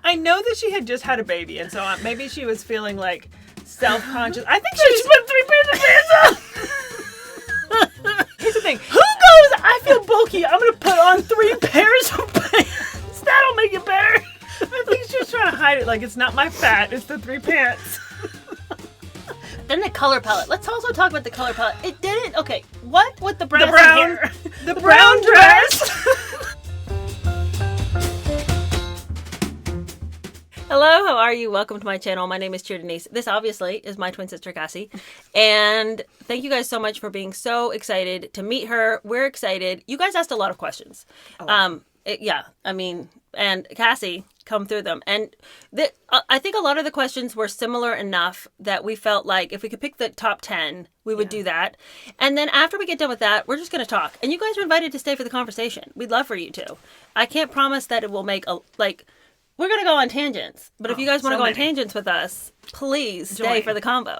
I know that she had just had a baby, and so maybe she was feeling like self-conscious. I think she put 3 pairs of pants on. Here's the thing. Who goes, I feel bulky, I'm going to put on 3 pairs of pants. That'll make it better. I think she's trying to hide it like it's not my fat, it's the 3 pants. Then the color palette. Let's also talk about the color palette. It didn't, okay, what with the brown hair? The brown dress. Hello, how are you? Welcome to my channel. My name is Cheer Denise. This obviously is my twin sister, Cassie. And thank you guys so much for being so excited to meet her. We're excited. You guys asked a lot of questions. Oh. And Cassie come through them. And I think a lot of the questions were similar enough that we felt like if we could pick the top 10, we would do that. And then after we get done with that, we're just going to talk. And you guys are invited to stay for the conversation. We'd love for you to. I can't promise that it will make we're going to go on tangents. But if you guys want to go on tangents with us, please stay for the combo.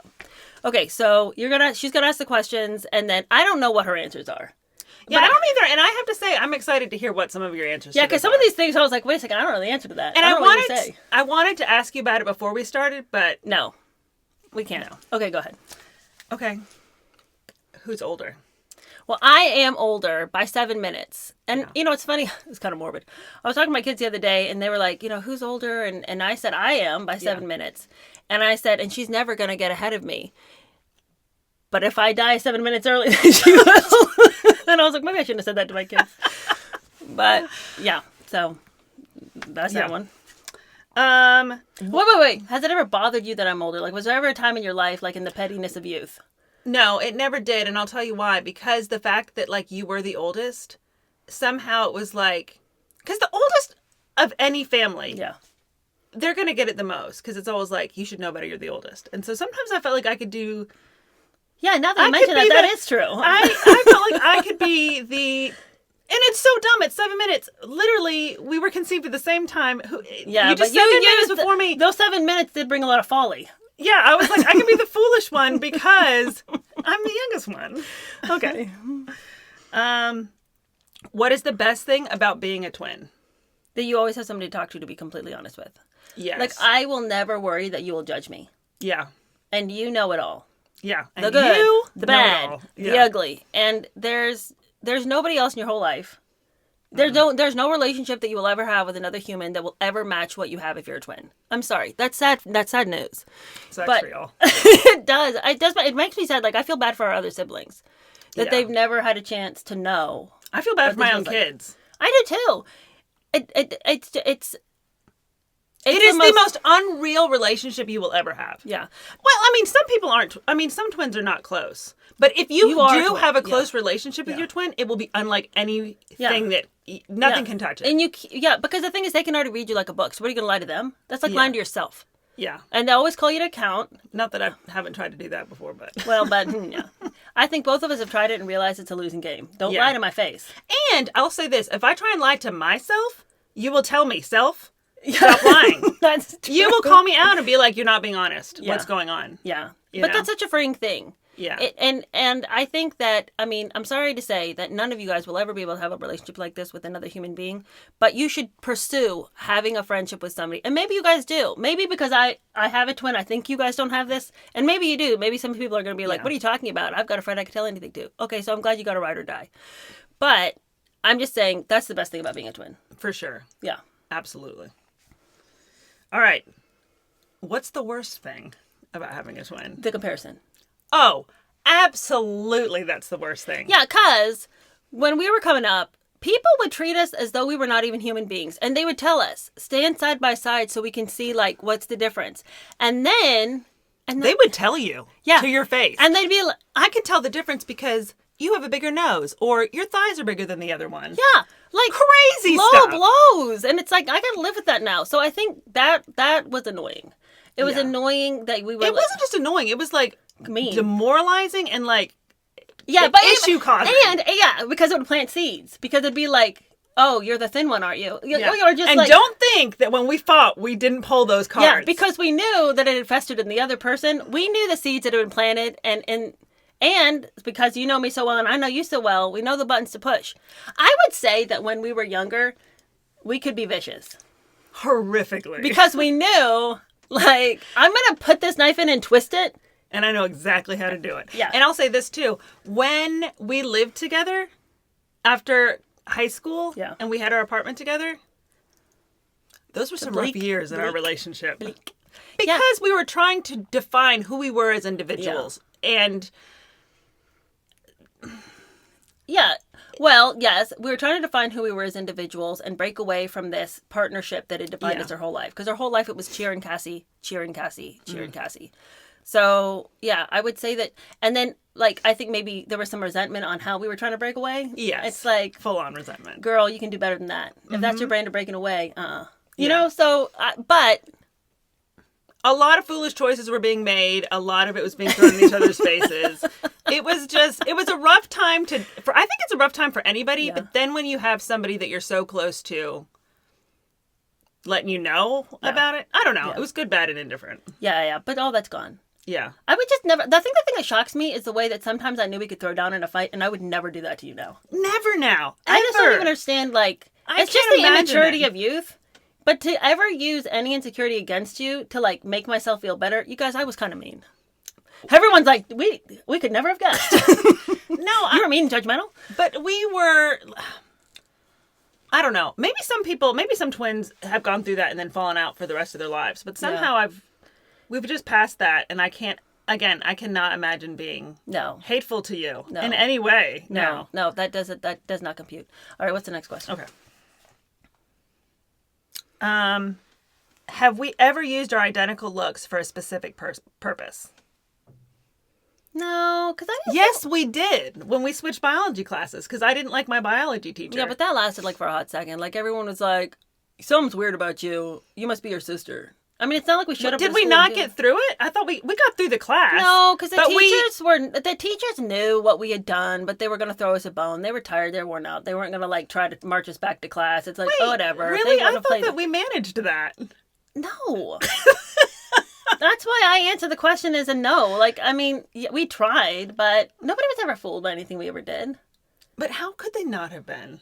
Okay, so she's going to ask the questions, and then I don't know what her answers are. Yeah, I don't either. And I have to say, I'm excited to hear what some of your answers are. Yeah, because some of these things, I was like, wait a second, I don't know the answer to that. And I wanted to ask you about it before we started, but... No, we can't. No. Okay, go ahead. Okay. Who's older? Well, I am older by 7 minutes. And, you know, it's funny. It's kind of morbid. I was talking to my kids the other day, and they were like, you know, who's older? And I said, I am by 7 minutes. And I said, and she's never going to get ahead of me. But if I die 7 minutes early, then she will. And I was like, maybe I shouldn't have said that to my kids. But, yeah. So, that's that one. Wait. Has it ever bothered you that I'm older? Like, was there ever a time in your life, like in the pettiness of youth? No, it never did. And I'll tell you why. Because the fact that, like, you were the oldest, somehow it was like... Because the oldest of any family, they're going to get it the most. Because it's always like, you should know better, you're the oldest. And so sometimes I felt like I could do... Yeah, now that you mention that is true. I felt like I could be the... And it's so dumb. It's 7 minutes. Literally, we were conceived at the same time. Yeah, you just but 7 minutes before me. Those 7 minutes did bring a lot of folly. Yeah, I was like, I can be the foolish one because I'm the youngest one. Okay. What is the best thing about being a twin? That you always have somebody to talk to be completely honest with. Yes. Like, I will never worry that you will judge me. Yeah. And you know it all. Yeah. And the good, the bad, the ugly. And there's nobody else in your whole life. There's no relationship that you will ever have with another human that will ever match what you have if you're a twin. I'm sorry. That's sad. That's sad news. It's actually all. It does. It makes me sad. Like, I feel bad for our other siblings. That they've never had a chance to know. I feel bad for my own kids. I do too. It is the most unreal relationship you will ever have. Yeah. Well, I mean, some people aren't. I mean, some twins are not close. But if you do have a close relationship with your twin, it will be unlike anything that nothing can touch it. And because the thing is, they can already read you like a book. So what are you going to lie to them? That's like lying to yourself. Yeah. And they always call you to account. Not that I haven't tried to do that before, but... Well, but, yeah. I think both of us have tried it and realized it's a losing game. Don't lie to my face. And I'll say this. If I try and lie to myself, you will tell me, stop lying. That's true. You will call me out and be like, you're not being honest. What's going on? Yeah. But that's such a freeing thing. Yeah. And I think that, I mean, I'm sorry to say that none of you guys will ever be able to have a relationship like this with another human being, but you should pursue having a friendship with somebody. And maybe you guys do. Maybe because I have a twin, I think you guys don't have this. And maybe you do. Maybe some people are going to be like, what are you talking about? I've got a friend I can tell anything to. Okay, so I'm glad you got a ride or die. But I'm just saying that's the best thing about being a twin. For sure. Yeah. Absolutely. All right. What's the worst thing about having a twin? The comparison. Oh, absolutely. That's the worst thing. Yeah, because when we were coming up, people would treat us as though we were not even human beings. And they would tell us, stand side by side so we can see, like, what's the difference. And then... they would tell you to your face. And they'd be like... I can tell the difference because you have a bigger nose or your thighs are bigger than the other one. Yeah. Like crazy low stuff. blows. And it's like, I got to live with that now. So I think that was annoying. It was annoying that we were... It wasn't just annoying. It was like... mean. Demoralizing and like but issue causing. And because it would plant seeds. Because it'd be like, oh, you're the thin one, aren't you? Or just and don't think that when we fought, we didn't pull those cards. Yeah, because we knew that it had festered in the other person. We knew the seeds that had been planted, and because you know me so well and I know you so well, we know the buttons to push. I would say that when we were younger, we could be vicious. Horrifically. Because we knew, like, I'm going to put this knife in and twist it. And I know exactly how to do it. Yeah. And I'll say this, too. When we lived together, after high school, and we had our apartment together, those were some rough years in our relationship. Because we were trying to define who we were as individuals. Yeah. And... Yeah. Well, yes, we were trying to define who we were as individuals and break away from this partnership that had defined us our whole life. Because our whole life it was cheer and Cassie, cheer and Cassie, cheer and Cassie. So, yeah, I would say that. And then, like, I think maybe there was some resentment on how we were trying to break away. Yes. It's like... full-on resentment. Girl, you can do better than that. If that's your brand of breaking away, You know, so... but... A lot of foolish choices were being made. A lot of it was being thrown in each other's faces. It was a rough time I think it's a rough time for anybody, but then when you have somebody that you're so close to letting you know about it, I don't know. It was good, bad, and indifferent. Yeah, but all that's gone. Yeah. I would just never, the thing that shocks me is the way that sometimes I knew we could throw down in a fight, and I would never do that to you now. Never now. Ever. I just don't even understand, like, it's just the immaturity of youth. But to ever use any insecurity against you to, like, make myself feel better, you guys, I was kind of mean. Everyone's like, we could never have guessed. No, you were mean and judgmental. But we were, I don't know. Maybe some twins have gone through that and then fallen out for the rest of their lives. But somehow we've just passed that, and I cannot imagine being hateful to you in any way. No, that does not compute. All right, what's the next question? Okay. Have we ever used our identical looks for a specific purpose? No, because Yes, we did when we switched biology classes because I didn't like my biology teacher. Yeah, but that lasted like for a hot second. Like everyone was like, "Something's weird about you. You must be your sister." I mean, it's not like we showed up. Did we not get through it? I thought we got through the class. No, because the teachers knew what we had done, but they were going to throw us a bone. They were tired. They were worn out. They weren't going to like try to march us back to class. It's like, oh, whatever. Really? I thought that we managed that. No. That's why I answer the question as a no. Like, I mean, we tried, but nobody was ever fooled by anything we ever did. But how could they not have been?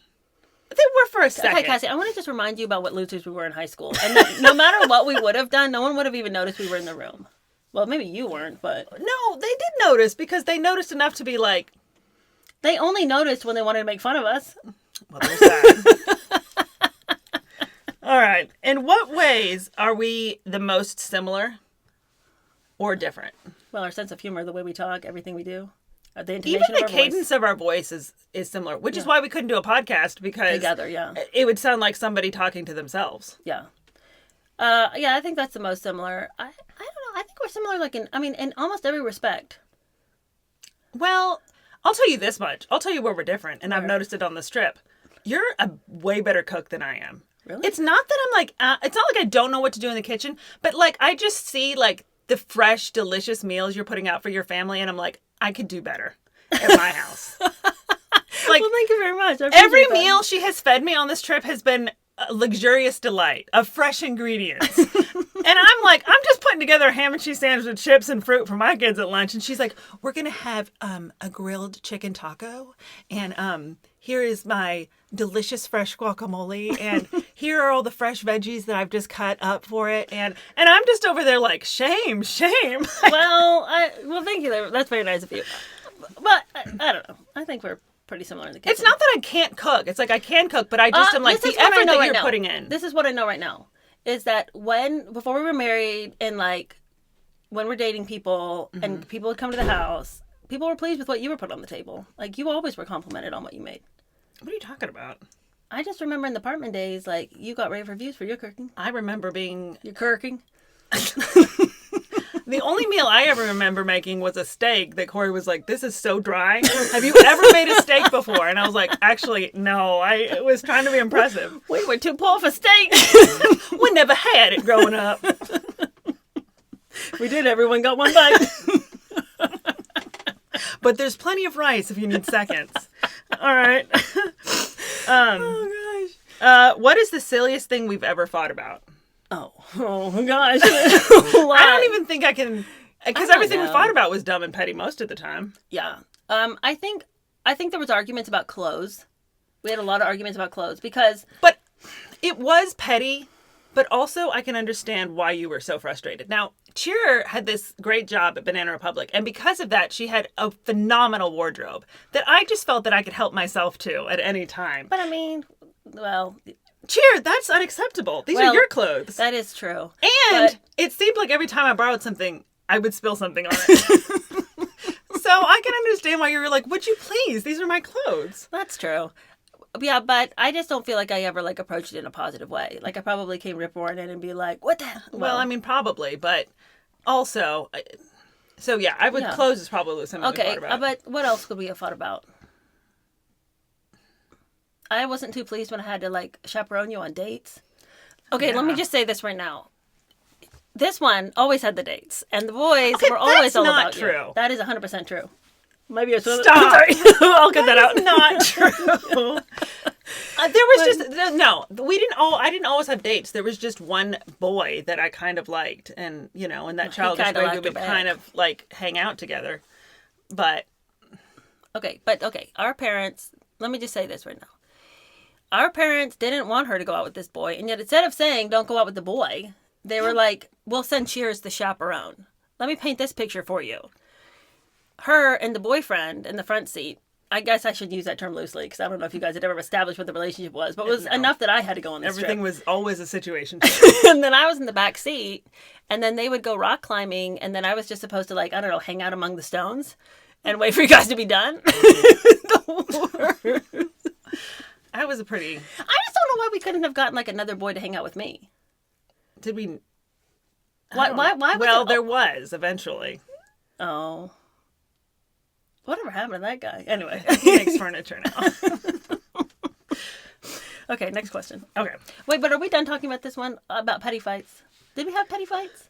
They were for a second. Okay, Cassie, I want to just remind you about what losers we were in high school. And that no matter what we would have done, no one would have even noticed we were in the room. Well, maybe you weren't, but... No, they did notice because they noticed enough to be like... They only noticed when they wanted to make fun of us. Well, there's that. All right. In what ways are we the most similar or different? Well, our sense of humor, the way we talk, everything we do. The intonation even of the our cadence of our voice is similar, which is why we couldn't do a podcast because together, it would sound like somebody talking to themselves. Yeah. I think that's the most similar. I don't know. I think we're similar, like in almost every respect. Well, I'll tell you this much. I'll tell you where we're different, and I've noticed it on the strip. You're a way better cook than I am. Really? It's not that I'm like, it's not like I don't know what to do in the kitchen, but like I just see like the fresh, delicious meals you're putting out for your family, and I'm like, I could do better at my house. Like, well, thank you very much. Every meal she has fed me on this trip has been a luxurious delight of fresh ingredients. And I'm like, I'm just putting together a ham and cheese sandwich with chips and fruit for my kids at lunch. And she's like, we're going to have a grilled chicken taco. And here is my delicious fresh guacamole. And here are all the fresh veggies that I've just cut up for it. And I'm just over there like, shame. Well, thank you. That's very nice of you. But I don't know. I think we're pretty similar in the kitchen. It's not that I can't cook. It's like I can cook, but I just am like the effort that you're putting in. This is what I know right now. Is that before we were married and like when we're dating people and people would come to the house, people were pleased with what you were put on the table. Like you always were complimented on what you made. What are you talking about? I just remember in the apartment days, like you got rave reviews for your cooking. I remember being... Your cooking. The only meal I ever remember making was a steak that Corey was like, this is so dry. Have you ever made a steak before? And I was like, actually, no. I was trying to be impressive. We were too poor for steak. We never had it growing up. We did. Everyone got one bite. But there's plenty of rice if you need seconds. All right. Oh, gosh. What is the silliest thing we've ever fought about? Oh gosh. I don't even think I can, because everything we fought about was dumb and petty most of the time. Yeah. I think there was arguments about clothes. We had a lot of arguments about clothes because... But it was petty But also, I can understand why you were so frustrated. Now, Cheer had this great job at Banana Republic, and because of that, she had a phenomenal wardrobe that I just felt that I could help myself to at any time. But I mean, well... Cheer, that's unacceptable. These are your clothes. That is true. And it seemed like every time I borrowed something, I would spill something on it. So I can understand why you were like, would you please? These are my clothes. That's true. Yeah, but I just don't feel like I ever like approached it in a positive way. Like I probably came rip roaring in and be like, what the hell? Well, I mean, probably, but also, so yeah, I would clothes is probably something we thought about. But what else could we have thought about? I wasn't too pleased when I had to like chaperone you on dates. Okay, let me just say this right now. This one always had the dates, and the boys were always all about you. That's not true. That is 100% true. Maybe it's stop. Sorry, I'll cut that out. Not true. There was just no. We didn't. I didn't always have dates. There was just one boy that I kind of liked, and in that childish way, we would kind of like hang out together. But okay. Our parents. Let me just say this right now. Our parents didn't want her to go out with this boy, and yet instead of saying "don't go out with the boy," they were like, "We'll send Cheers the chaperone." Let me paint this picture for you. Her and the boyfriend in the front seat. I guess I should use that term loosely because I don't know if you guys had ever established what the relationship was, but it was enough that I had to go on this Everything trip. was always a situation. And then I was in the back seat, and then they would go rock climbing, and then I was just supposed to, like, I don't know, hang out among the stones and wait for you guys to be done. I was a pretty... I just don't know why we couldn't have gotten, like, another boy to hang out with me. Did we... Why was well, there was, eventually. Oh... Whatever happened to that guy? Anyway. He makes furniture now. Okay, next question. Okay. Wait, but are we done talking about this one? About petty fights? Did we have petty fights?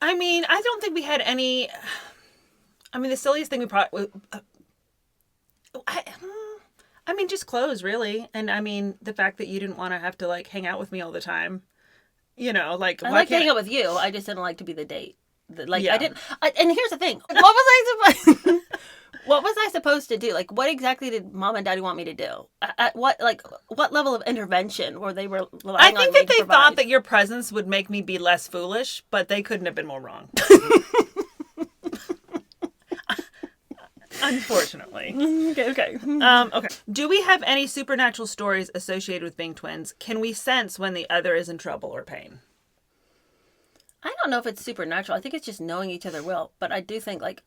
I mean, I don't think we had any... I mean, the silliest thing we probably... I mean, just clothes, really. And I mean, the fact that you didn't want to have to, like, hang out with me all the time. Like... I like hanging out with you. I just didn't like to be the date. Like, yeah. I didn't... and here's the thing. What was I supposed to do? Like, what exactly did Mom and Daddy want me to do? At what level of intervention were they relying on me? I think that they thought that your presence would make me be less foolish, but they couldn't have been more wrong. Unfortunately. Okay. Okay. Do we have any supernatural stories associated with being twins? Can we sense when the other is in trouble or pain? I don't know if it's supernatural. I think it's just knowing each other well. But I do think, like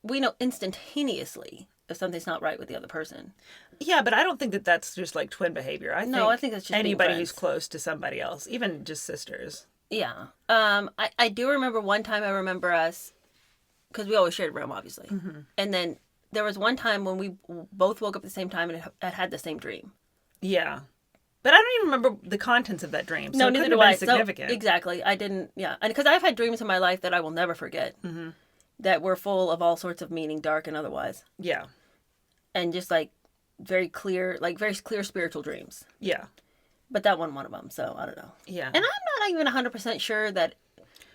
we know instantaneously if something's not right with the other person. Yeah, but I don't think that that's just like twin behavior. I think that's just anybody who's close to somebody else, even just sisters. Yeah. I do remember one time. I remember us because we always shared a room, obviously. Mm-hmm. And then there was one time when we both woke up at the same time and had the same dream. Yeah. But I don't even remember the contents of that dream. So no, neither do I. Significant. So, exactly. I didn't, yeah. And because I've had dreams in my life that I will never forget. Mm-hmm. That were full of all sorts of meaning, dark and otherwise. Yeah. And just like very clear spiritual dreams. Yeah. But that wasn't one of them, so I don't know. Yeah. And I'm not even 100% sure that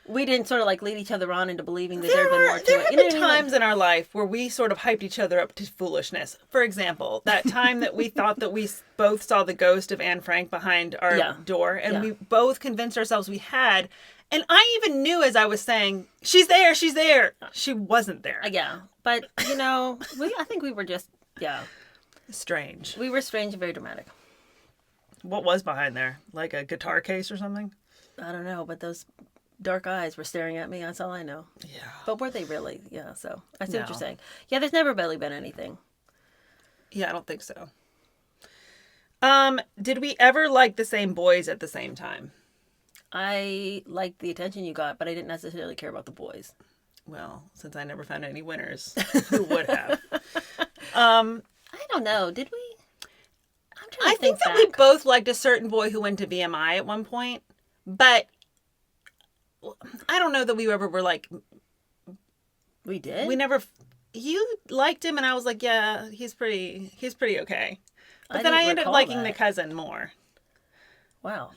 we didn't sort of like lead each other on into believing that there had been more to it. There have been times in our life where we sort of hyped each other up to foolishness. For example, that time that we thought that we both saw the ghost of Anne Frank behind our door, and we both convinced ourselves we had. And I even knew as I was saying, she's there, she's there. She wasn't there. Yeah. But, I think we were just, strange. We were strange and very dramatic. What was behind there? Like a guitar case or something? I don't know, but those dark eyes were staring at me. That's all I know. Yeah. But were they really? Yeah, so I see what you're saying. Yeah, there's never really been anything. Yeah, I don't think so. Did we ever like the same boys at the same time? I liked the attention you got, but I didn't necessarily care about the boys. Well, since I never found any winners, who would have? I don't know. Did we? I'm trying to think that we both liked a certain boy who went to BMI at one point, but I don't know that we ever were like... We did? We never... You liked him, and I was like, yeah, he's pretty okay. But then I ended up liking the cousin more. Wow.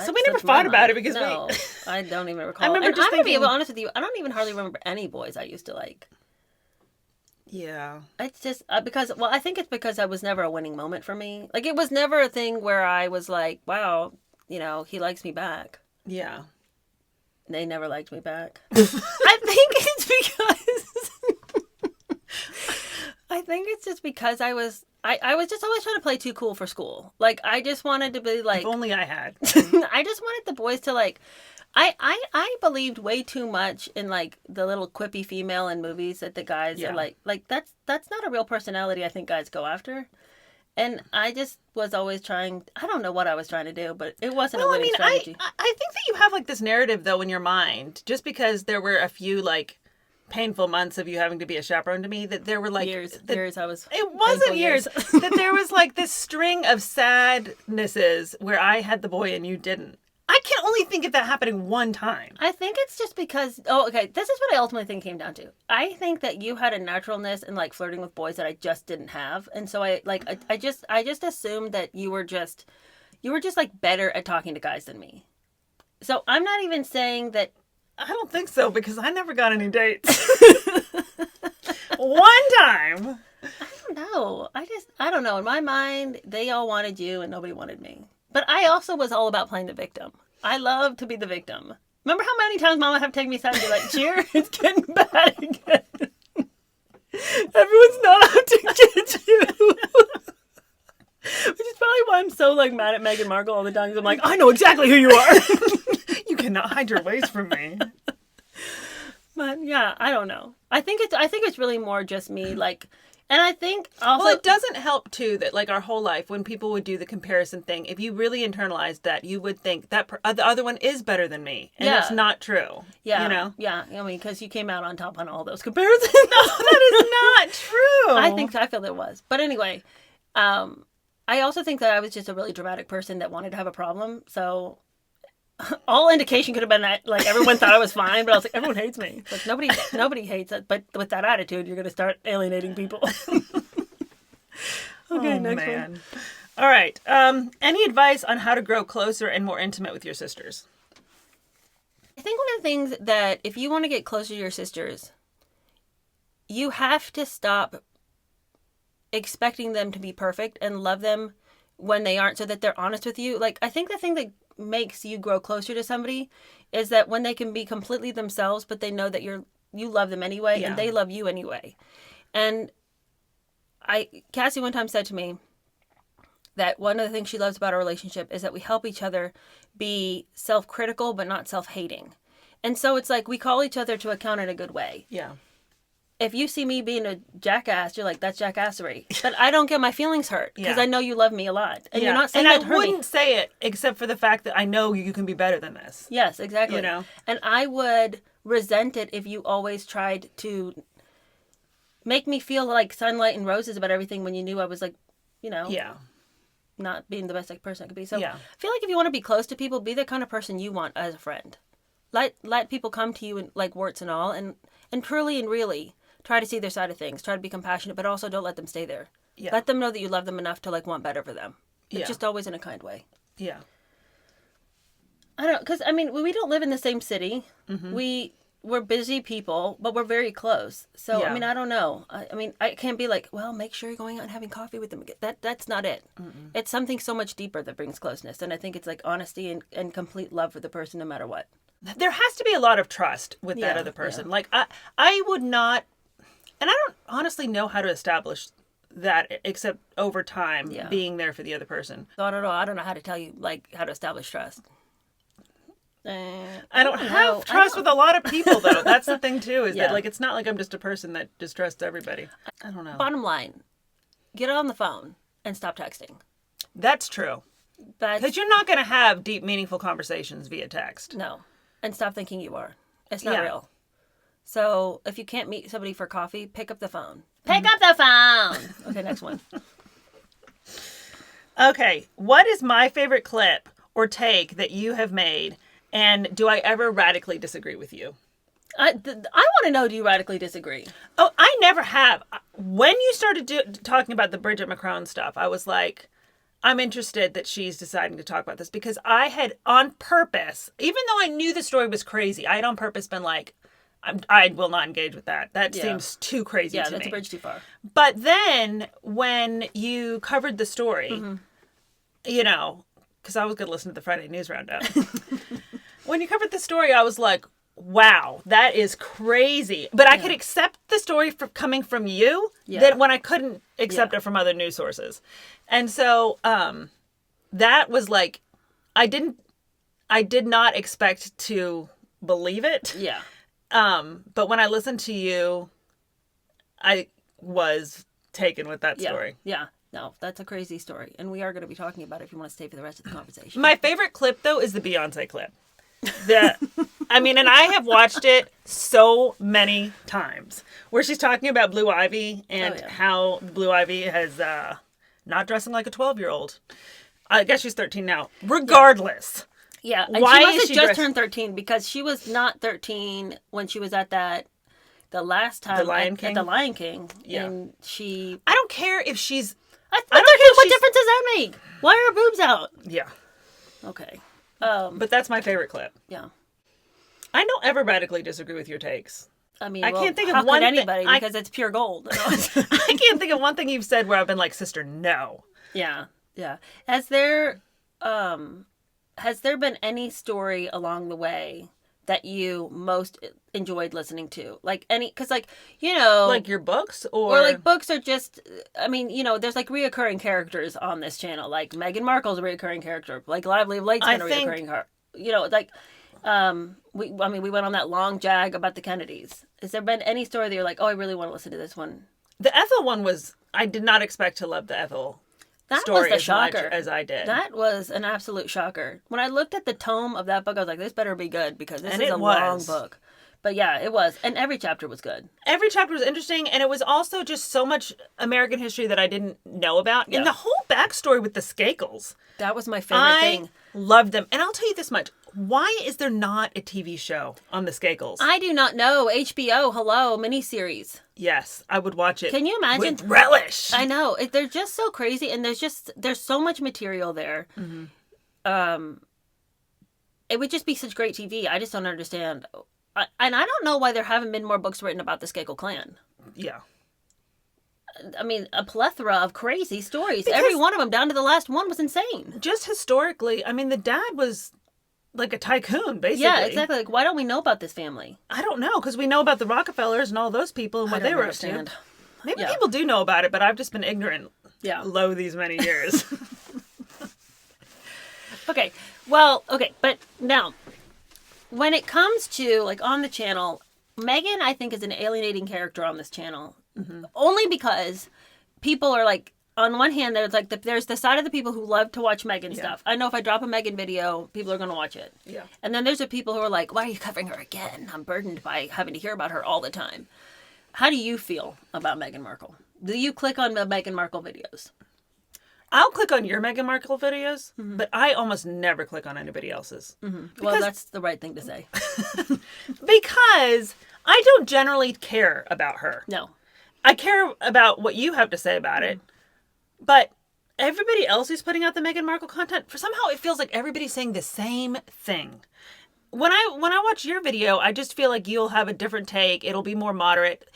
So we never fought about it because I don't even recall. I remember just thinking... to be honest with you, I don't even hardly remember any boys I used to like. Yeah. It's just I think it's because it was never a winning moment for me. Like, it was never a thing where I was like, wow, he likes me back. Yeah. They never liked me back. I think it's just because I was just always trying to play too cool for school. Like, I just wanted to be like... If only I had. I just wanted the boys to like... I believed way too much in like the little quippy female in movies that the guys are like that's not a real personality I think guys go after. And I just was always trying... I don't know what I was trying to do, but it wasn't a winning strategy. I think that you have like this narrative though in your mind, just because there were a few like painful months of you having to be a chaperone to me, that there were like years I was... It wasn't years. That there was like this string of sadnesses where I had the boy and you didn't. I can only think of that happening one time. I think it's just because... Oh, okay. This is what I ultimately think came down to. I think that you had a naturalness in like flirting with boys that I just didn't have, and so I just assumed that you were just like better at talking to guys than me. So I'm not even saying that... I don't think so, because I never got any dates. One time. I don't know. I don't know. In my mind, they all wanted you and nobody wanted me. But I also was all about playing the victim. I love to be the victim. Remember how many times Mama have taken me aside and be like, cheer, it's getting bad again. Everyone's not out to get you. Which is probably why I'm so like mad at Meghan Markle all the time. Because I'm like, I know exactly who you are. You cannot hide your ways from me. But yeah, I don't know. I think it's really more just me like... And I think also... Well, it doesn't help, too, that, like, our whole life, when people would do the comparison thing, if you really internalized that, you would think that the other one is better than me. And that's not true. Yeah. You know? Yeah. I mean, because you came out on top on all those comparisons. No, that is not true. I feel there was. But anyway, I also think that I was just a really dramatic person that wanted to have a problem. So... all indication could have been that like everyone thought I was fine, but I was like, everyone hates me. Like nobody hates it. But with that attitude, you're gonna start alienating people. Okay, next one. All right. Any advice on how to grow closer and more intimate with your sisters? I think one of the things that if you want to get closer to your sisters, you have to stop expecting them to be perfect and love them when they aren't, so that they're honest with you. Like, I think the thing that makes you grow closer to somebody is that when they can be completely themselves, but they know that you love them anyway, and they love you anyway. And Cassie one time said to me that one of the things she loves about our relationship is that we help each other be self-critical, but not self-hating. And so it's like we call each other to account in a good way. Yeah. If you see me being a jackass, you're like, that's jackassery. But I don't get my feelings hurt because I know you love me a lot. And you're not saying that to hurt me. And I wouldn't say it except for the fact that I know you can be better than this. Yes, exactly. You know? And I would resent it if you always tried to make me feel like sunlight and roses about everything when you knew I was like, not being the best person I could be. So I feel like if you want to be close to people, be the kind of person you want as a friend. Let people come to you in, like warts and all, and truly and really try to see their side of things. Try to be compassionate, but also don't let them stay there. Yeah. Let them know that you love them enough to like want better for them. But just always in a kind way. Yeah. I don't know, because I mean, we don't live in the same city. Mm-hmm. We're busy people, but we're very close. So I mean, I don't know. I mean, I can't be like, well, make sure you're going out and having coffee with them. That's not it. Mm-mm. It's something so much deeper that brings closeness, and I think it's like honesty and complete love for the person, no matter what. There has to be a lot of trust with that other person. Yeah. Like I would not. And I don't honestly know how to establish that except over time being there for the other person. So I don't know. I don't know how to tell you, like, how to establish trust. I don't have trust with a lot of people, though. That's the thing, too, is that, like, it's not like I'm just a person that just trusts everybody. I don't know. Bottom line, get on the phone and stop texting. That's true. Because you're not going to have deep, meaningful conversations via text. No. And stop thinking you are. It's not real. So if you can't meet somebody for coffee, pick up the phone. Pick up the phone! Okay, next one. Okay, what is my favorite clip or take that you have made, and do I ever radically disagree with you? I want to know, do you radically disagree? Oh, I never have. When you started talking about the Bridget McCrone stuff, I was like, I'm interested that she's deciding to talk about this, because I had on purpose, even though I knew the story was crazy, I had on purpose been like, I will not engage with that. That seems too crazy to me. Yeah, that's a bridge too far. But then when you covered the story, because I was going to listen to the Friday News Roundup. When you covered the story, I was like, wow, that is crazy. But I could accept the story coming from you than when I couldn't accept it from other news sources. And so that was like, I did not expect to believe it. Yeah. But when I listened to you, I was taken with that story. Yeah. No, that's a crazy story. And we are going to be talking about it if you want to stay for the rest of the conversation. My favorite clip, though, is the Beyonce clip. And I have watched it so many times, where she's talking about Blue Ivy and how Blue Ivy has not dressing like a 12-year-old. I guess she's 13 now. Regardless. Yeah. And why she must have she just turned 13 because she was not 13 when she was at the last time at the Lion King. Yeah. And I don't care if she's... I don't care what difference does that make? Why are her boobs out? Yeah. Okay. But that's my favorite clip. Yeah. I don't ever radically disagree with your takes. I mean, I can't think of how one could anybody because it's pure gold. I can't think of one thing you've said where I've been like, sister, no. Yeah. Yeah. Has there been any story along the way that you most enjoyed listening to? Like because like your books or like books are just, I mean, there's like reoccurring characters on this channel. Like Meghan Markle's a reoccurring character. Like Lively Blake's been a reoccurring character. We went on that long jag about the Kennedys. Has there been any story that you're like, oh, I really want to listen to this one? The Ethel one was, I did not expect to love the Ethel story as much as I did. That was an absolute shocker. When I looked at the tome of that book, I was like, this better be good because this is a long book. But yeah, it was. And every chapter was good. Every chapter was interesting, and it was also just so much American history that I didn't know about. Yeah. And the whole backstory with the Skakels. That was my favorite thing. I loved them. And I'll tell you this much. Why is there not a TV show on the Skakels? I do not know. HBO, hello, miniseries. Yes, I would watch it. Can you imagine? With relish. I know. They're just so crazy, and there's so much material there. Mm-hmm. It would just be such great TV. I just don't understand. And I don't know why there haven't been more books written about the Skakel clan. Yeah. I mean, a plethora of crazy stories. Because every one of them, down to the last one, was insane. Just historically, I mean, the dad was like a tycoon, basically. Yeah, exactly. Like, why don't we know about this family? I don't know, because we know about the Rockefellers and all those people and what they were up to. Maybe people do know about it, but I've just been ignorant low these many years. Okay. Well, okay. But now, when it comes to, like, on the channel, Megan, I think, is an alienating character on this channel. Mm-hmm. Only because people are, like, on one hand, there's, like, there's the side of the people who love to watch Megan stuff. I know if I drop a Megan video, people are going to watch it. Yeah. And then there's the people who are like, why are you covering her again? I'm burdened by having to hear about her all the time. How do you feel about Meghan Markle? Do you click on the Meghan Markle videos? I'll click on your Meghan Markle videos, but I almost never click on anybody else's. Mm-hmm. Well, that's the right thing to say. Because I don't generally care about her. No. I care about what you have to say about it, but everybody else who's putting out the Meghan Markle content, for somehow it feels like everybody's saying the same thing. When I watch your video, I just feel like you'll have a different take. It'll be more moderate.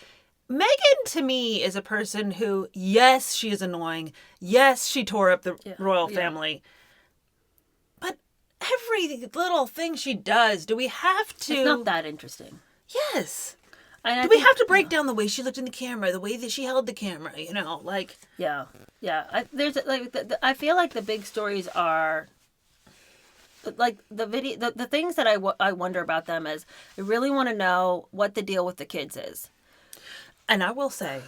Megan, to me, is a person who, yes, she is annoying. Yes, she tore up the royal family. But every little thing she does, do we have to... It's not that interesting. Yes. Do we have to break down the way she looked in the camera, the way that she held the camera, like... Yeah. I feel like the big stories are... Like, the things that I wonder about them is, I really want to know what the deal with the kids is. And I will say,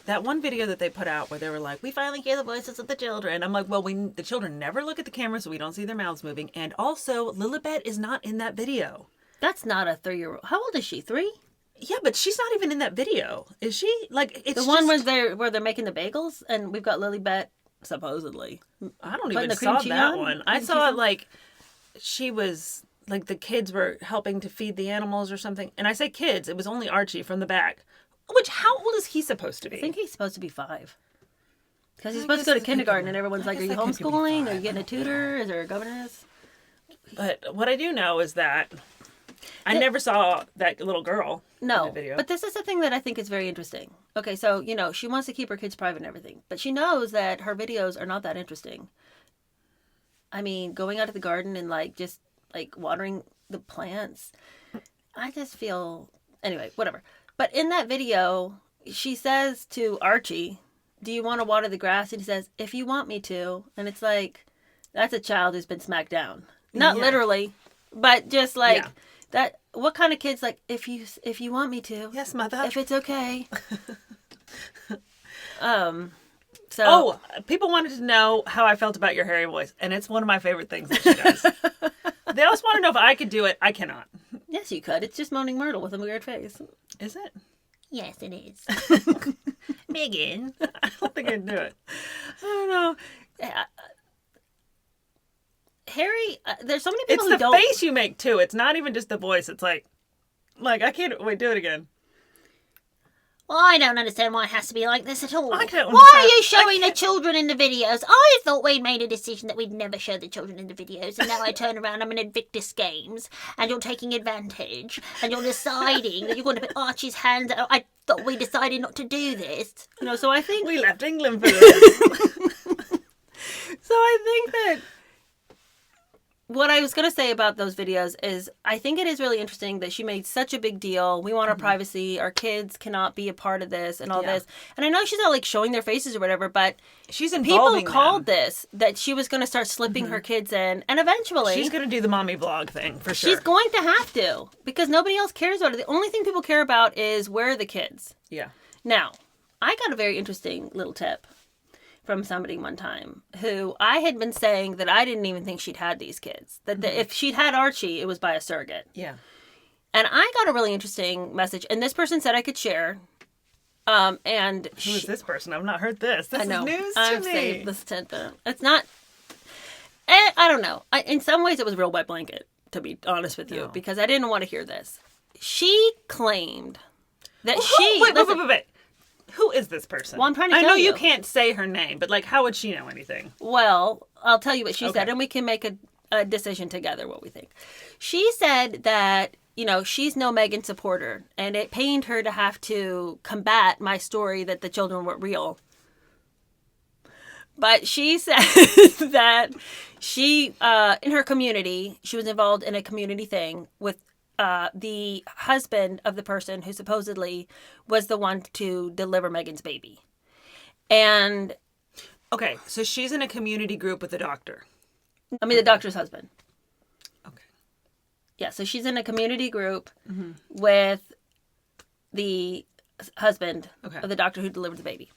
that one video that they put out where they were like, we finally hear the voices of the children. I'm like, well, the children never look at the camera, so we don't see their mouths moving. And also, Lilibet is not in that video. That's not a 3-year-old. How old is she? 3? Yeah, but she's not even in that video. Is she? Like, it's the one where they're making the bagels, and we've got Lilibet, supposedly. I don't even saw that one. I saw it like she was... Like, the kids were helping to feed the animals or something. And I say kids, it was only Archie from the back. Which, how old is he supposed to be? I think he's supposed to be 5. Because he's supposed to go to kindergarten, and everyone's like, are you homeschooling? Are you getting a tutor? Is there a governess? But what I do know is that I never saw that little girl in the video. But this is the thing that I think is very interesting. Okay, so, she wants to keep her kids private and everything. But she knows that her videos are not that interesting. I mean, going out to the garden and like just like watering the plants. I just feel, anyway, whatever. But in that video, she says to Archie, do you want to water the grass? And he says, if you want me to. And it's like, that's a child who's been smacked down. Not literally, but just like that. What kind of kid's like, if you want me to. Yes, mother. If it's okay. So people wanted to know how I felt about your hairy voice, and it's one of my favorite things that she does. They also want to know if I could do it. I cannot. Yes, you could. It's just moaning Myrtle with a weird face. Is it? Yes, it is. Megan. I don't think I can do it. I don't know. Harry, there's so many people who don't... It's the face you make, too. It's not even just the voice. It's like, I can't... Wait, do it again. Well, I don't understand why it has to be like this at all. I don't Why are you showing the children in the videos? I thought we'd made a decision that we'd never show the children in the videos, and now I turn around, I'm in Invictus Games, and you're taking advantage, and you're deciding that you're going to put Archie's hands out. I thought we decided not to do this. So I think... We left England for this. So I think that... What I was going to say about those videos is I think it is really interesting that she made such a big deal. We want our privacy. Our kids cannot be a part of this and all this. And I know she's not like showing their faces or whatever, but she's involving people called this that she was going to start slipping her kids in. And eventually... She's going to do the mommy vlog thing for sure. She's going to have to because nobody else cares about it. The only thing people care about is where are the kids. Yeah. Now, I got a very interesting little tip from somebody one time who I had been saying that I didn't even think she'd had these kids. That if she'd had Archie, it was by a surrogate. Yeah. And I got a really interesting message, and this person said I could share. And who is this person? I've not heard this. This is news to I've me. saved this tidbit. It's not. I don't know. In some ways, it was a real wet blanket, to be honest with you, because I didn't want to hear this. She claimed that Wait. Who is this person? Well, I'm trying to tell I know you. you can't say her name, but how would she know anything? Well, I'll tell you what she said, and we can make a decision together what we think. She said that, she's no Meghan supporter, and it pained her to have to combat my story that the children weren't real. But she said that she, in her community, she was involved in a community thing with the husband of the person who supposedly was the one to deliver Meghan's baby. And... Okay, so she's in a community group with the doctor. I mean, the doctor's husband. Okay. Yeah, so she's in a community group with the husband of the doctor who delivered the baby.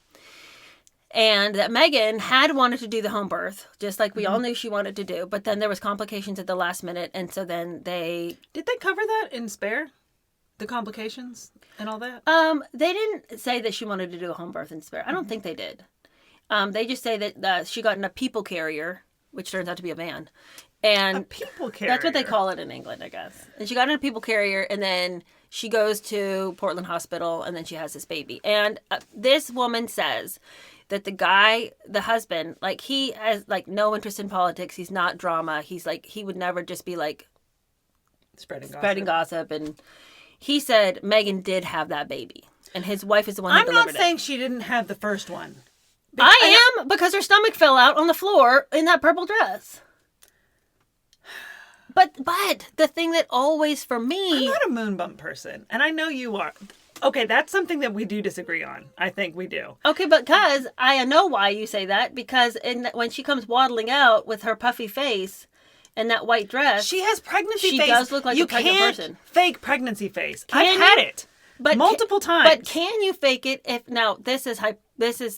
And that Meghan had wanted to do the home birth, just like we all knew she wanted to do. But then there was complications at the last minute. And so then they... Did they cover that in Spare? The complications and all that? They didn't say that she wanted to do a home birth in Spare. I don't think they did. They just say that she got in a people carrier, which turns out to be a van. And a people carrier? That's what they call it in England, I guess. And she got in a people carrier, and then she goes to Portland Hospital, and then she has this baby. And this woman says... that the guy, the husband, he has, no interest in politics. He's not drama. He's, he would never just be, spreading gossip. And he said Meghan did have that baby. And his wife is the one who delivered it. I'm not saying she didn't have the first one. I am, because her stomach fell out on the floor in that purple dress. But the thing that always, for me... I'm not a moon bump person. And I know you are... Okay, that's something that we do disagree on. I think we do. Okay, because I know why you say that. Because when she comes waddling out with her puffy face and that white dress... She has pregnancy face. She does look like a pregnant person. You can't fake pregnancy face. I've had it multiple times. But can you fake it if... Now, this is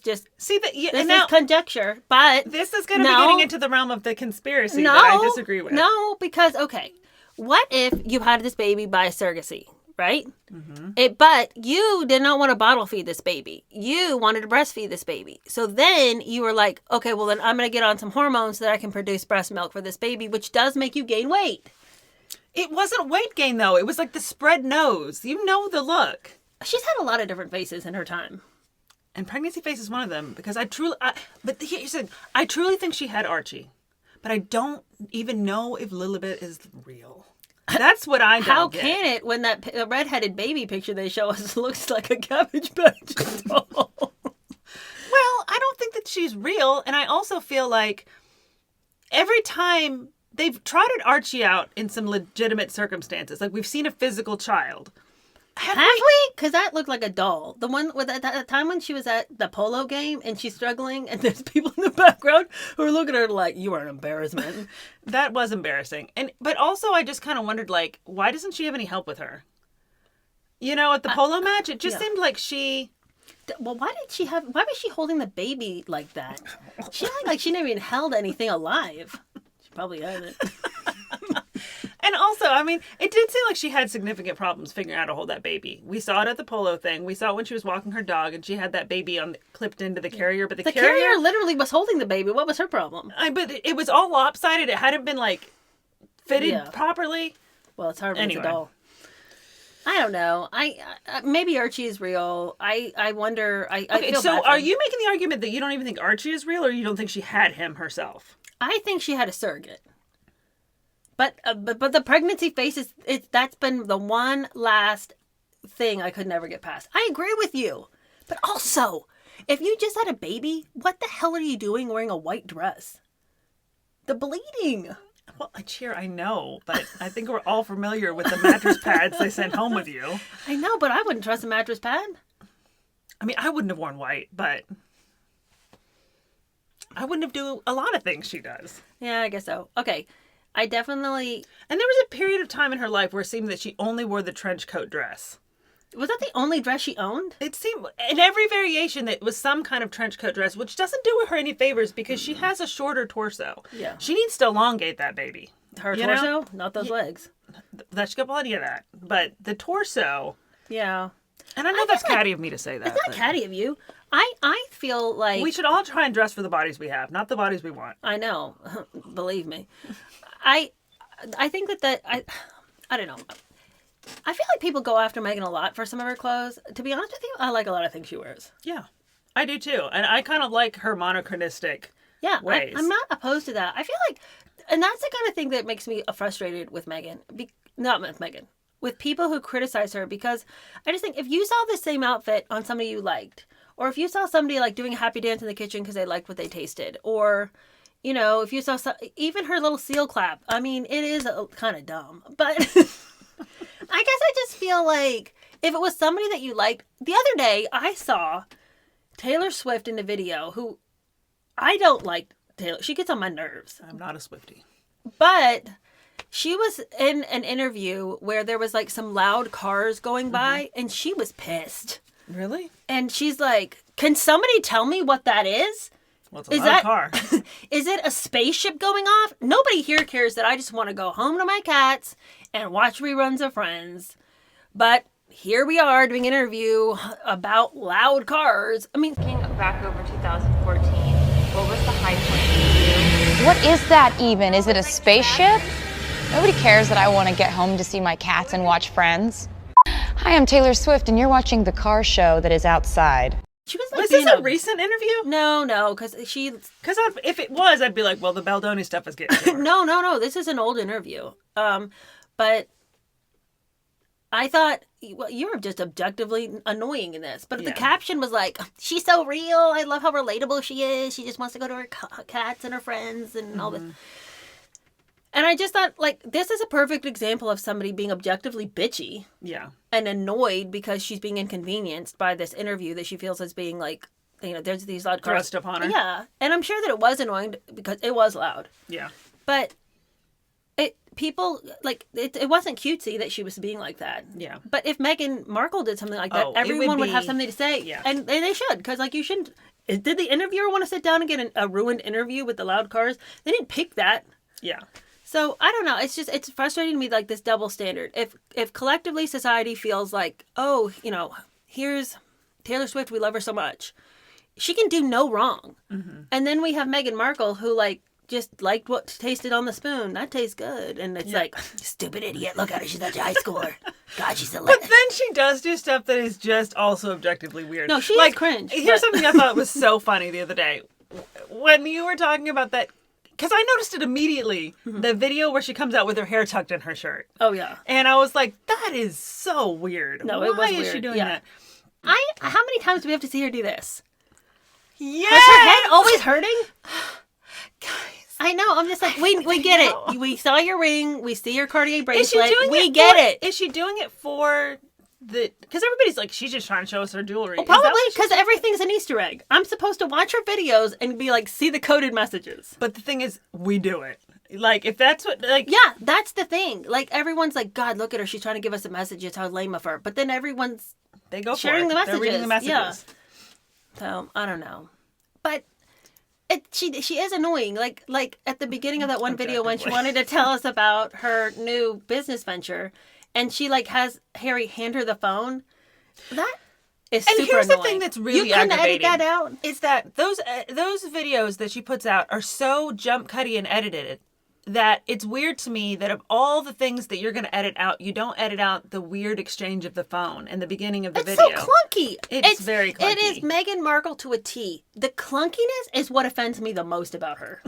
just... See, this is conjecture, but... This is going to be getting into the realm of the conspiracy that I disagree with. No, because, okay, what if you had this baby by surrogacy? Right? But you did not want to bottle feed this baby. You wanted to breastfeed this baby. So then you were like, okay, well then I'm going to get on some hormones so that I can produce breast milk for this baby, which does make you gain weight. It wasn't weight gain though. It was the spread nose. You know the look. She's had a lot of different faces in her time. And pregnancy face is one of them because I truly think she had Archie. But I don't even know if Lilibet is real. That's what I don't How get. can it when that redheaded baby picture they show us looks like a Cabbage Patch doll? Well, I don't think that she's real. And I also feel like every time they've trotted Archie out in some legitimate circumstances, like we've seen a physical child. Have we? Because that looked like a doll. The one with that time when she was at the polo game and she's struggling and there's people in the background who are looking at her like, you are an embarrassment. That was embarrassing. But also I just kind of wondered, like, why doesn't she have any help with her? You know, at the polo match, it just seemed like she... Well, why was she holding the baby like that? She looked like she never even held anything alive. She probably hasn't. And also, I mean, it did seem like she had significant problems figuring out how to hold that baby. We saw it at the polo thing. We saw it when she was walking her dog, and she had that baby clipped into the carrier. But the carrier literally was holding the baby. What was her problem? But it was all lopsided. It hadn't been like fitted properly. Well, it's hard when it's a doll. I don't know. I maybe Archie is real. I wonder. I feel so bad are you making the argument that you don't even think Archie is real, or you don't think she had him herself? I think she had a surrogate. But the pregnancy face that's been the one last thing I could never get past. I agree with you. But also, if you just had a baby, what the hell are you doing wearing a white dress? The bleeding. Well, I know, but I think we're all familiar with the mattress pads they sent home with you. I know, but I wouldn't trust a mattress pad. I mean, I wouldn't have worn white, but I wouldn't have done a lot of things she does. Yeah, I guess so. Okay. I definitely... And there was a period of time in her life where it seemed that she only wore the trench coat dress. Was that the only dress she owned? It seemed... In every variation, that was some kind of trench coat dress, which doesn't do her any favors because she has a shorter torso. Yeah. She needs to elongate that baby. Her torso? Know? Not those legs. She's got plenty of that. But the torso... Yeah. And I know that's catty of me to say that. It's not catty of you. I feel like... We should all try and dress for the bodies we have, not the bodies we want. I know. Believe me. I think that I don't know. I feel like people go after Megan a lot for some of her clothes. To be honest with you, I like a lot of things she wears. Yeah, I do too. And I kind of like her monochronistic ways. I'm not opposed to that. I feel like, and that's the kind of thing that makes me frustrated with Megan. Not with Megan. With people who criticize her, because I just think if you saw the same outfit on somebody you liked, or if you saw somebody like doing a happy dance in the kitchen because they liked what they tasted, or... You know, if you saw even her little seal clap, I mean, it is kind of dumb. But I guess I just feel like if it was somebody that you liked. The other day, I saw Taylor Swift in a video who I don't like Taylor. She gets on my nerves. I'm not a Swiftie. But she was in an interview where there was like some loud cars going by and she was pissed. Really? And she's like, can somebody tell me what that is? Well, it's a loud car. Is it a spaceship going off? Nobody here cares that I just want to go home to my cats and watch reruns of Friends. But here we are doing an interview about loud cars. I mean, back over 2014, what was the high point for you? What is that even? Is it a spaceship? Nobody cares that I want to get home to see my cats and watch Friends. Hi, I'm Taylor Swift, and you're watching the car show that is outside. She was, like, was this a recent interview? No, because if it was, I'd be like, well, the Baldoni stuff is getting No, this is an old interview. But I thought, well, you're just objectively annoying in this. But the caption was like, she's so real. I love how relatable she is. She just wants to go to her cats and her friends and all this. And I just thought, like, this is a perfect example of somebody being objectively bitchy. Yeah. And annoyed because she's being inconvenienced by this interview that she feels as being, like, you know, there's these loud cars. Thrust upon her. Yeah. And I'm sure that it was annoying because it was loud. Yeah. But it wasn't cutesy that she was being like that. Yeah. But if Meghan Markle did something like that, everyone would have something to say. Yeah. And they should, because, like, you shouldn't. Did the interviewer want to sit down and get a ruined interview with the loud cars? They didn't pick that. Yeah. So, I don't know. It's frustrating to me, like, this double standard. If collectively society feels like, oh, you know, here's Taylor Swift, we love her so much. She can do no wrong. Mm-hmm. And then we have Meghan Markle, who, like, just liked what tasted on the spoon. That tastes good. And it's like, stupid idiot. Look at her. She's such a high schooler. God, she's a But then she does do stuff that is just also objectively weird. No, she's like, cringe. Here's something I thought was so funny the other day. When you were talking about that, because I noticed it immediately, the video where she comes out with her hair tucked in her shirt. Oh, yeah. And I was like, that is so weird. No, Why it was is weird. she doing that? How many times do we have to see her do this? Yes! Was her head always hurting? Guys. I know. I'm just like, we get it. We saw your ring. We see your Cartier bracelet. We get it. Is she doing it for the... Because everybody's like, she's just trying to show us her jewelry. Well, probably because everything's an Easter egg. I'm supposed to watch her videos and be like, see the coded messages. But the thing is, we do it. Like, if that's what... like, yeah, that's the thing. Like, everyone's like, God, look at her. She's trying to give us a message. It's how lame of her. But then everyone's they go sharing for it. the messages. They're reading the messages. Yeah. So, I don't know. But... she is annoying. Like at the beginning of that one video when she wanted to tell us about her new business venture, and she like has Harry hand her the phone. That is super annoying. And here's the thing that's really aggravating. You couldn't edit that out. Is that those videos that she puts out are so jump cutty and edited that it's weird to me that of all the things that you're going to edit out, you don't edit out the weird exchange of the phone in the beginning of the video. It's so clunky. It's very clunky. It is Meghan Markle to a T. The clunkiness is what offends me the most about her.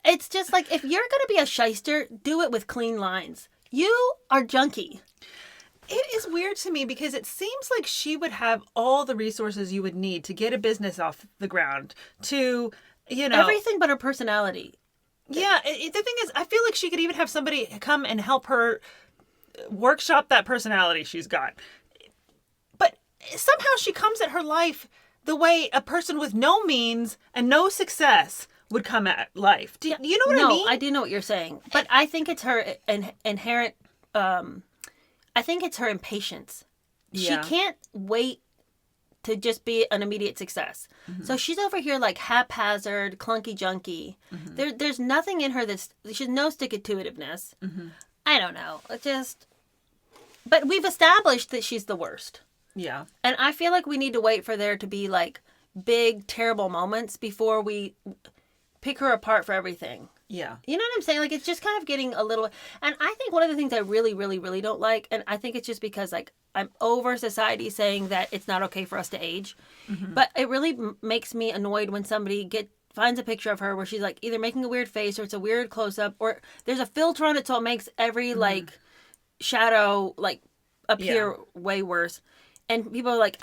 It's just like, if you're going to be a shyster, do it with clean lines. You are junky. It is weird to me because it seems like she would have all the resources you would need to get a business off the ground, to, everything but her personality. Yeah, the thing is, I feel like she could even have somebody come and help her workshop that personality she's got. But somehow she comes at her life the way a person with no means and no success would come at life. Do you know what I mean? No, I do know what you're saying. But I think it's her inherent... I think it's her impatience. Yeah. She can't wait to just be an immediate success. Mm-hmm. So she's over here like haphazard, clunky junky. Mm-hmm. There's nothing in her she's no stick-to-itiveness. Mm-hmm. I don't know. But we've established that she's the worst. Yeah. And I feel like we need to wait for there to be like big, terrible moments before we pick her apart for everything. Yeah. You know what I'm saying? Like, it's just kind of getting a little... And I think one of the things I really, really, really don't like, and I think it's just because, like, I'm over society saying that it's not okay for us to age. Mm-hmm. But it really makes me annoyed when somebody finds a picture of her where she's, like, either making a weird face or it's a weird close-up or there's a filter on it so it makes every, like, shadow, like, appear way worse. And people are like...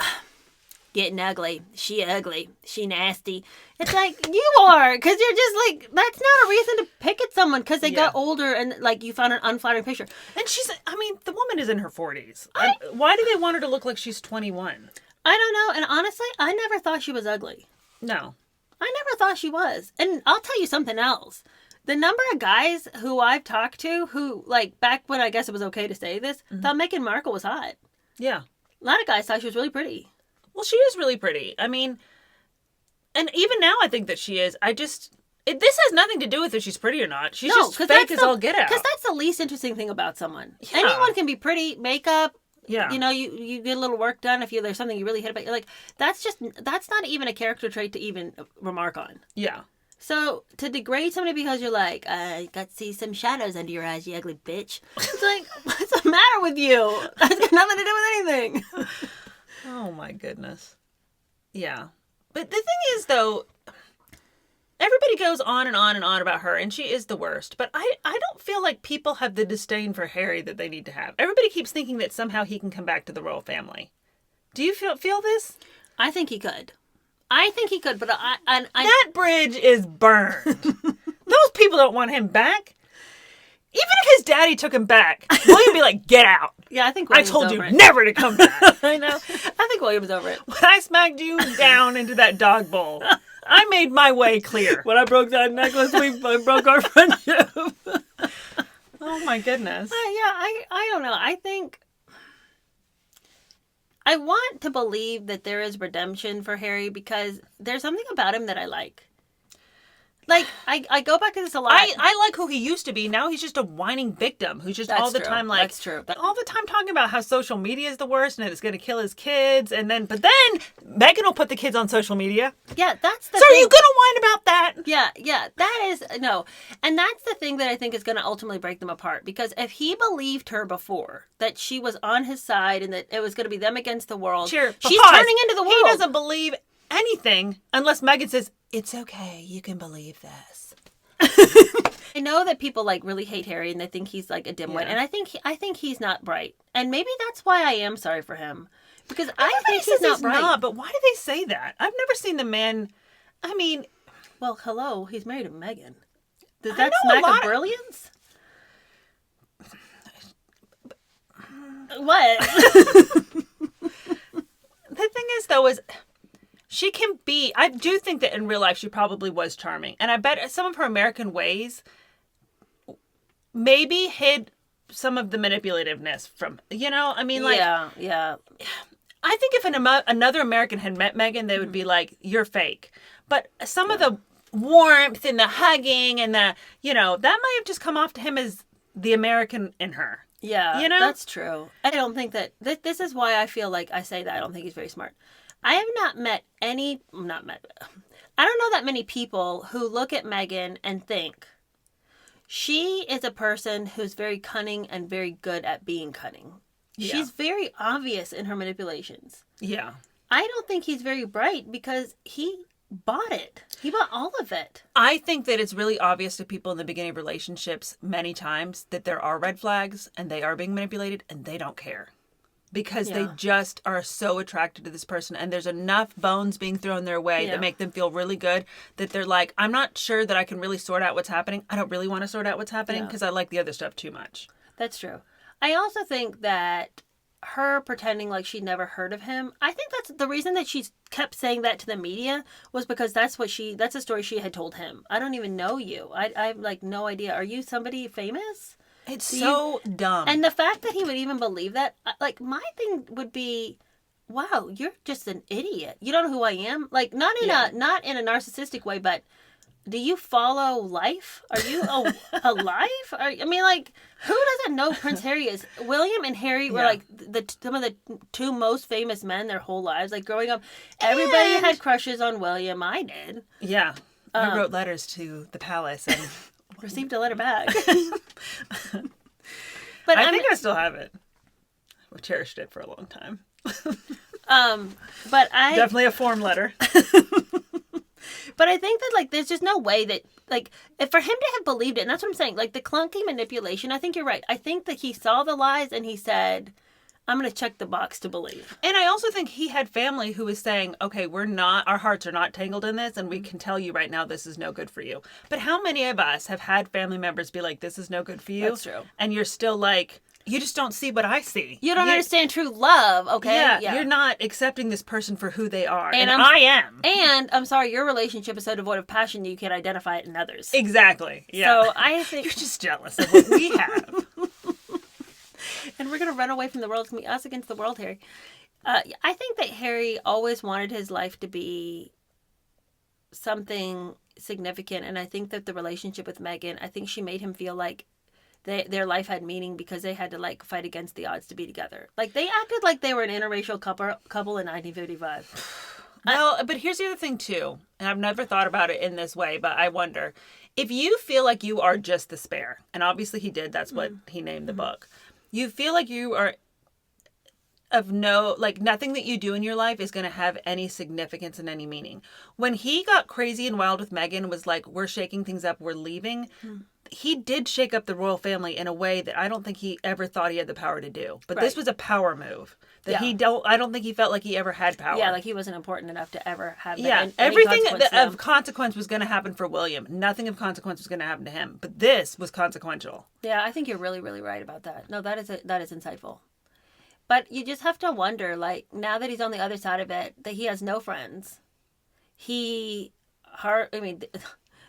Getting ugly. She ugly. She nasty. It's like, you are. Because you're just like, that's not a reason to pick at someone because they got older and like you found an unflattering picture. And the woman is in her 40s. Why do they want her to look like she's 21? I don't know. And honestly, I never thought she was ugly. No. I never thought she was. And I'll tell you something else. The number of guys who I've talked to who, like, back when I guess it was okay to say this, thought Meghan Markle was hot. Yeah. A lot of guys thought she was really pretty. Well, she is really pretty. I mean, and even now I think that she is. This has nothing to do with if she's pretty or not. She's just fake as all get out. Because that's the least interesting thing about someone. Yeah. Anyone can be pretty, makeup. Yeah. You get a little work done if there's something you really hate about. You're like, that's not even a character trait to even remark on. Yeah. So to degrade somebody because you're like, I got to see some shadows under your eyes, you ugly bitch. It's like, what's the matter with you? That's got nothing to do with anything. Oh my goodness. Yeah. But the thing is though, everybody goes on and on and on about her and she is the worst. But I don't feel like people have the disdain for Harry that they need to have. Everybody keeps thinking that somehow he can come back to the royal family. Do you feel this? I think he could. But that bridge is burned. Those people don't want him back. Even if his daddy took him back, William would be like, get out. Yeah, I think William's I told you never to come back. I know. I think William was over it. When I smacked you down into that dog bowl, I made my way clear. When I broke that necklace, we broke our friendship. Oh my goodness. I don't know. I think... I want to believe that there is redemption for Harry because there's something about him that I like. Like, I go back to this a lot. I like who he used to be. Now he's just a whining victim who's just all the time like... That's true. All the time talking about how social media is the worst and it's going to kill his kids. But then Meghan will put the kids on social media. Yeah, that's the thing. So are you going to whine about that? Yeah. That is... No. And that's the thing that I think is going to ultimately break them apart. Because if he believed her before, that she was on his side and that it was going to be them against the world... Sure, she's turning into the world. He doesn't believe anything unless Meghan says... It's okay. You can believe this. I know that people like really hate Harry and they think he's like a dimwit, and I think he's not bright, and maybe that's why I am sorry for him because I think he's not bright. But why do they say that? I've never seen the man. I mean, Well, hello, he's married to Meghan. Does that smack of brilliance? What? The thing is, though, is she can be... I do think that in real life she probably was charming. And I bet some of her American ways maybe hid some of the manipulativeness from... You know? I mean, like... Yeah. I think if another American had met Meghan, they would be like, you're fake. But some of the warmth and the hugging and the... You know, that might have just come off to him as the American in her. Yeah, you know? That's true. I don't think that... This is why I feel like I say that I don't think he's very smart. I have not met I don't know that many people who look at Meghan and think she is a person who's very cunning and very good at being cunning. Yeah. She's very obvious in her manipulations. Yeah. I don't think he's very bright because he bought it. He bought all of it. I think that it's really obvious to people in the beginning of relationships many times that there are red flags and they are being manipulated and they don't care. Because they just are so attracted to this person and there's enough bones being thrown their way that make them feel really good that they're like, I'm not sure that I can really sort out what's happening. I don't really want to sort out what's happening because I like the other stuff too much. That's true. I also think that her pretending like she'd never heard of him, I think that's the reason that she kept saying that to the media was because that's a story she had told him. I don't even know you. I have like no idea. Are you somebody famous? It's so dumb. And the fact that he would even believe that, like, my thing would be, wow, you're just an idiot. You don't know who I am? Like, not in a narcissistic way, but do you follow life? Are you alive? I mean, like, who doesn't know Prince Harry is? William and Harry were, like, some of the two most famous men their whole lives. Like, growing up, everybody had crushes on William. I did. Yeah. I wrote letters to the palace and... received a letter back. But I think I still have it. I cherished it for a long time. But I definitely a form letter. But I think that like there's just no way that like if for him to have believed it, and that's what I'm saying, like the clunky manipulation, I think you're right. I think that he saw the lies and he said, I'm going to check the box to believe. And I also think he had family who was saying, okay, our hearts are not tangled in this, and we can tell you right now this is no good for you. But how many of us have had family members be like, this is no good for you? That's true. And you're still like, you just don't see what I see. You don't understand true love, okay? Yeah, you're not accepting this person for who they are. And I am. And I'm sorry, your relationship is so devoid of passion that you can't identify it in others. Exactly. Yeah. So I think... You're just jealous of what we have. And we're going to run away from the world. It's going to be us against the world, Harry. I think that Harry always wanted his life to be something significant. And I think that the relationship with Meghan, I think she made him feel like their life had meaning because they had to like fight against the odds to be together. Like they acted like they were an interracial couple in 1955. Well, but here's the other thing too. And I've never thought about it in this way, but I wonder if you feel like you are just the spare, and obviously he did. That's what he named the book. You feel like you are nothing that you do in your life is going to have any significance and any meaning. When he got crazy and wild with Meghan, was like, we're shaking things up, we're leaving. He did shake up the royal family in a way that I don't think he ever thought he had the power to do. But this was a power move that I don't think he felt like he ever had power. Yeah, like he wasn't important enough to ever have everything of consequence was going to happen for William. Nothing of consequence was going to happen to him. But this was consequential. Yeah, I think you're really, really right about that. No, that is insightful. But you just have to wonder, like, now that he's on the other side of it, that he has no friends.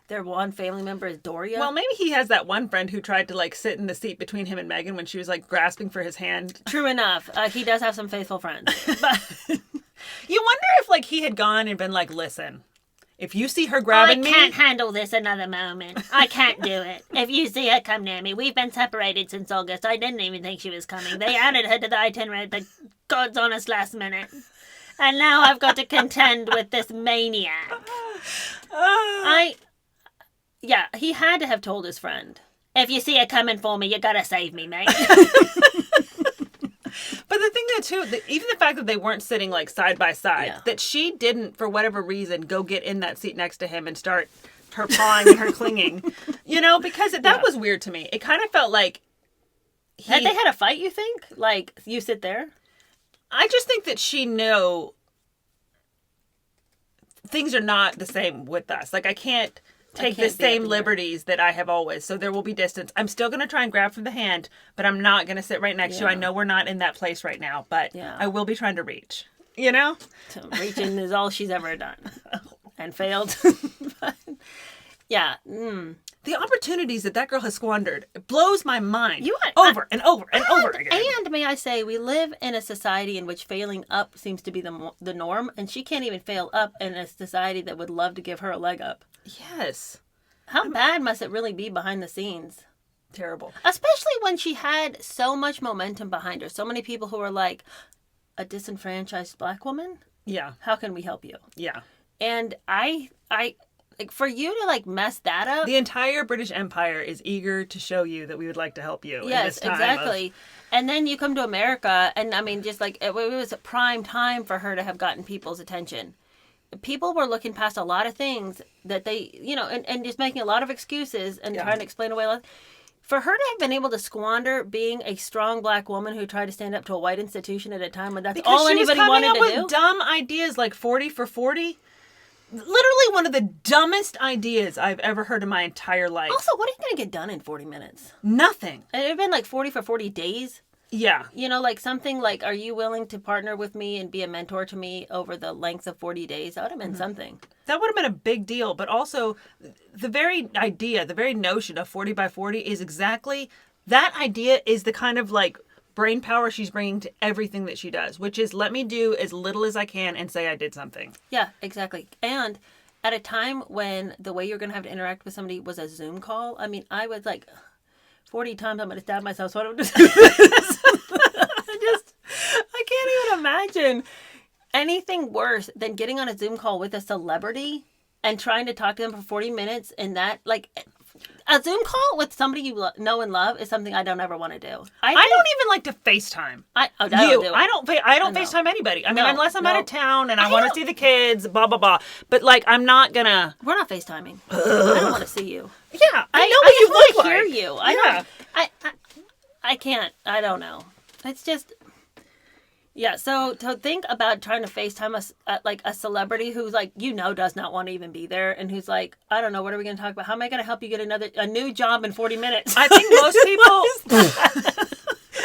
Their one family member is Doria. Well, maybe he has that one friend who tried to like sit in the seat between him and Meghan when she was like grasping for his hand. True enough. He does have some faithful friends. But you wonder if like he had gone and been like, listen, if you see her grabbing me... I can't handle this another moment. I can't do it. If you see her come near me, we've been separated since August. I didn't even think she was coming. They added her to the itinerary at the God's honest last minute. And now I've got to contend with this maniac. Yeah, he had to have told his friend. If you see her coming for me, you gotta save me, mate. But the thing that too, even the fact that they weren't sitting like side by side, that she didn't, for whatever reason, go get in that seat next to him and start her pawing and her clinging, because that was weird to me. It kind of felt like had they had a fight. You think, like you sit there? I just think that she knew things are not the same with us. Like, I can't take the can't be same up here. liberties that I have always. So there will be distance. I'm still going to try and grab from the hand, but I'm not going to sit right next to you. I know we're not in that place right now, but I will be trying to reach, you know? So reaching is all she's ever done and failed. But, yeah. The opportunities that girl has squandered, it blows my mind. Over and over again. And may I say, we live in a society in which failing up seems to be the norm, and she can't even fail up in a society that would love to give her a leg up. Yes. How bad must it really be behind the scenes? Terrible. Especially when she had so much momentum behind her. So many people who were like, a disenfranchised black woman? Yeah. How can we help you? Yeah. And I like, for you to like mess that up. The entire British Empire is eager to show you that we would like to help you. Yes, in this time exactly. And then you come to America, and I mean, just like it was a prime time for her to have gotten people's attention. People were looking past a lot of things that they, you know, and just making a lot of excuses and trying to explain away a lot. For her to have been able to squander being a strong black woman who tried to stand up to a white institution at a time when that's because all she was anybody coming wanted up to do. with dumb ideas like 40 for 40. Literally one of the dumbest ideas I've ever heard in my entire life. Also, what are you going to get done in 40 minutes? Nothing. And it had been like 40 for 40 days. Yeah. You know, like something like, are you willing to partner with me and be a mentor to me over the length of 40 days? That would have been something. That would have been a big deal. But also, the very idea, the very notion of 40 by 40 is exactly, that idea is the kind of like brain power she's bringing to everything that she does, which is let me do as little as I can and say I did something. Yeah, exactly. And at a time when the way you're going to have to interact with somebody was a Zoom call, I mean, I was like, 40 times I'm going to stab myself, so I don't just do this. I can't even imagine anything worse than getting on a Zoom call with a celebrity and trying to talk to them for 40 minutes, and that, like, a Zoom call with somebody you know and love is something I don't ever want to do. I don't even like to FaceTime. I don't do it. I don't FaceTime anybody. I mean, unless I'm out of town and I want to see the kids, blah, blah, blah. But, like, I'm not gonna... We're not FaceTiming. I don't want to see you. Yeah, I know what you look like. I hear you. I can't. I don't know. It's just... Yeah, so to think about trying to FaceTime a celebrity who's like, you know, does not want to even be there, and who's like, I don't know, what are we going to talk about? How am I going to help you get a new job in 40 minutes? I think most people...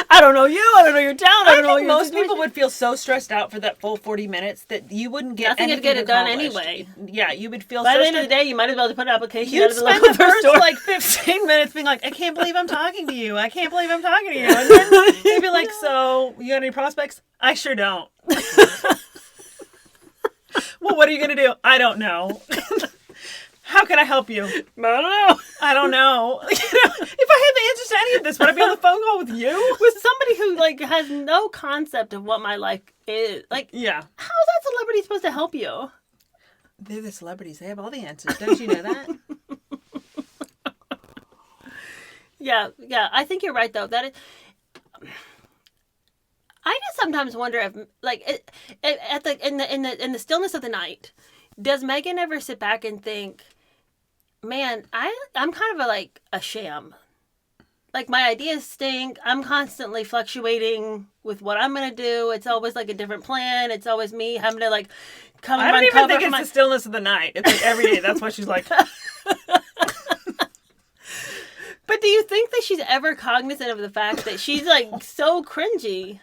I don't know you. I don't know your town. I don't know your most situation. people would feel so stressed out for that full 40 minutes that you wouldn't get Nothing anything to get it done accomplished. anyway. Yeah, you would feel By so the end of stressed. the day, you might as well put an application You'd out of the spend local the first store. like 15 minutes being like, I can't believe I'm talking to you. I can't believe I'm talking to you. And then you'd be like, so, you got any prospects? I sure don't. Well, what are you going to do? I don't know. How can I help you? I don't know. If I had the answers to any of this, would I be on the phone call with you? With somebody who like has no concept of what my life is. Like, Yeah. how is that celebrity supposed to help you? They're the celebrities. They have all the answers. Don't you know that? Yeah. I think you're right though. That is. I just sometimes wonder if, like, in the stillness of the night, does Megan ever sit back and think, man, I'm kind of a sham. Like, my ideas stink. I'm constantly fluctuating with what I'm going to do. It's always like a different plan. It's always me having to like come I don't run even cover think for it's my... the stillness of the night. It's like every day. That's why she's like... But do you think that she's ever cognizant of the fact that she's like so cringy?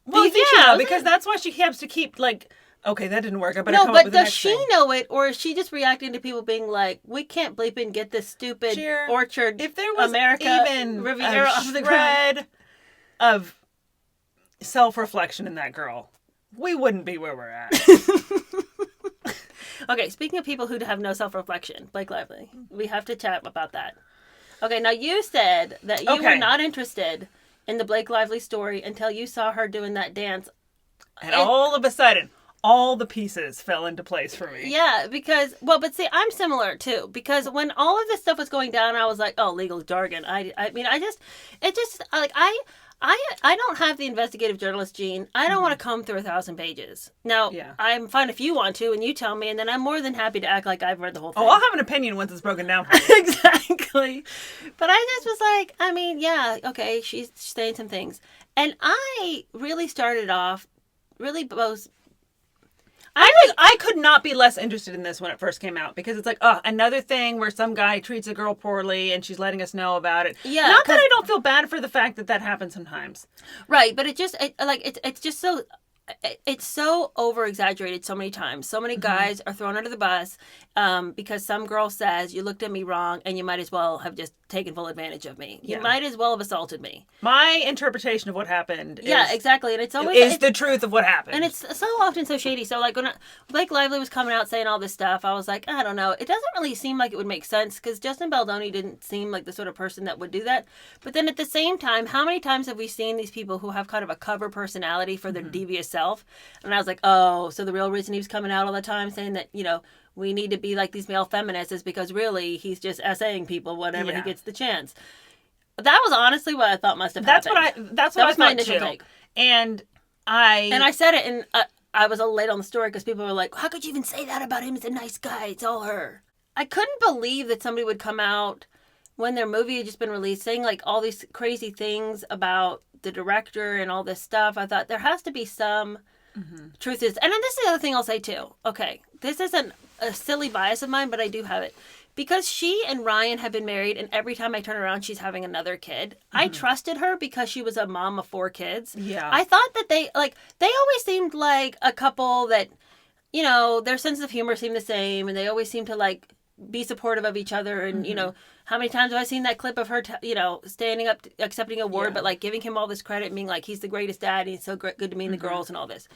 Well, you think she yeah, knows because it? that's why she has to keep like, okay, that didn't work. I better No, come up but with the does next she thing. know it, or is she just reacting to people being like, "We can't bleep and get this stupid Cheer. orchard If there was America even Riviera a off the ground?" shred of self-reflection in that girl, we wouldn't be where we're at. Okay, speaking of people who have no self-reflection, Blake Lively, we have to chat about that. Okay, now you said that you were not interested in the Blake Lively story until you saw her doing that dance. And all of a sudden, all the pieces fell into place for me. Yeah, because, well, but see, I'm similar too, because when all of this stuff was going down, I was like, oh, legal jargon. I mean, I don't have the investigative journalist gene. I don't want to comb through 1,000 pages. Now, I'm fine if you want to, and you tell me, and then I'm more than happy to act like I've read the whole thing. Oh, I'll have an opinion once it's broken down for you. Exactly. But I just was like, I mean, yeah, okay, she's saying some things. And I really started off, I could not be less interested in this when it first came out because it's like, oh, another thing where some guy treats a girl poorly and she's letting us know about it. Yeah, not that I don't feel bad for the fact that happens sometimes. Right, but it's just so. It's so over exaggerated so many times. So many guys are thrown under the bus because some girl says you looked at me wrong and you might as well have just taken full advantage of me. You might as well have assaulted me. My interpretation of what happened exactly. And it's always is the truth of what happened. And it's so often so shady. So like when Blake Lively was coming out saying all this stuff, I was like, I don't know. It doesn't really seem like it would make sense because Justin Baldoni didn't seem like the sort of person that would do that. But then at the same time, how many times have we seen these people who have kind of a cover personality for their devious self? And I was like, oh, so the real reason he was coming out all the time saying that, we need to be like these male feminists is because really he's just essaying people whenever he gets the chance. That was honestly what I thought must have happened. That's what I was my thought initial too. take. And I said it, and I was a little late on the story because people were like, how could you even say that about him? He's a nice guy. It's all her. I couldn't believe that somebody would come out when their movie had just been released saying like all these crazy things about the director and all this stuff. I thought there has to be some truth is. And then this is the other thing I'll say too. Okay, this isn't a silly bias of mine, but I do have it. Because she and Ryan have been married, and every time I turn around, she's having another kid. I trusted her because she was a mom of 4 kids. Yeah. I thought that they always seemed like a couple that, their sense of humor seemed the same, and they always seemed to, like, be supportive of each other. And, how many times have I seen that clip of her, standing up, accepting an award, but, like, giving him all this credit and being like, he's the greatest dad, and he's so good to me and the girls and all this.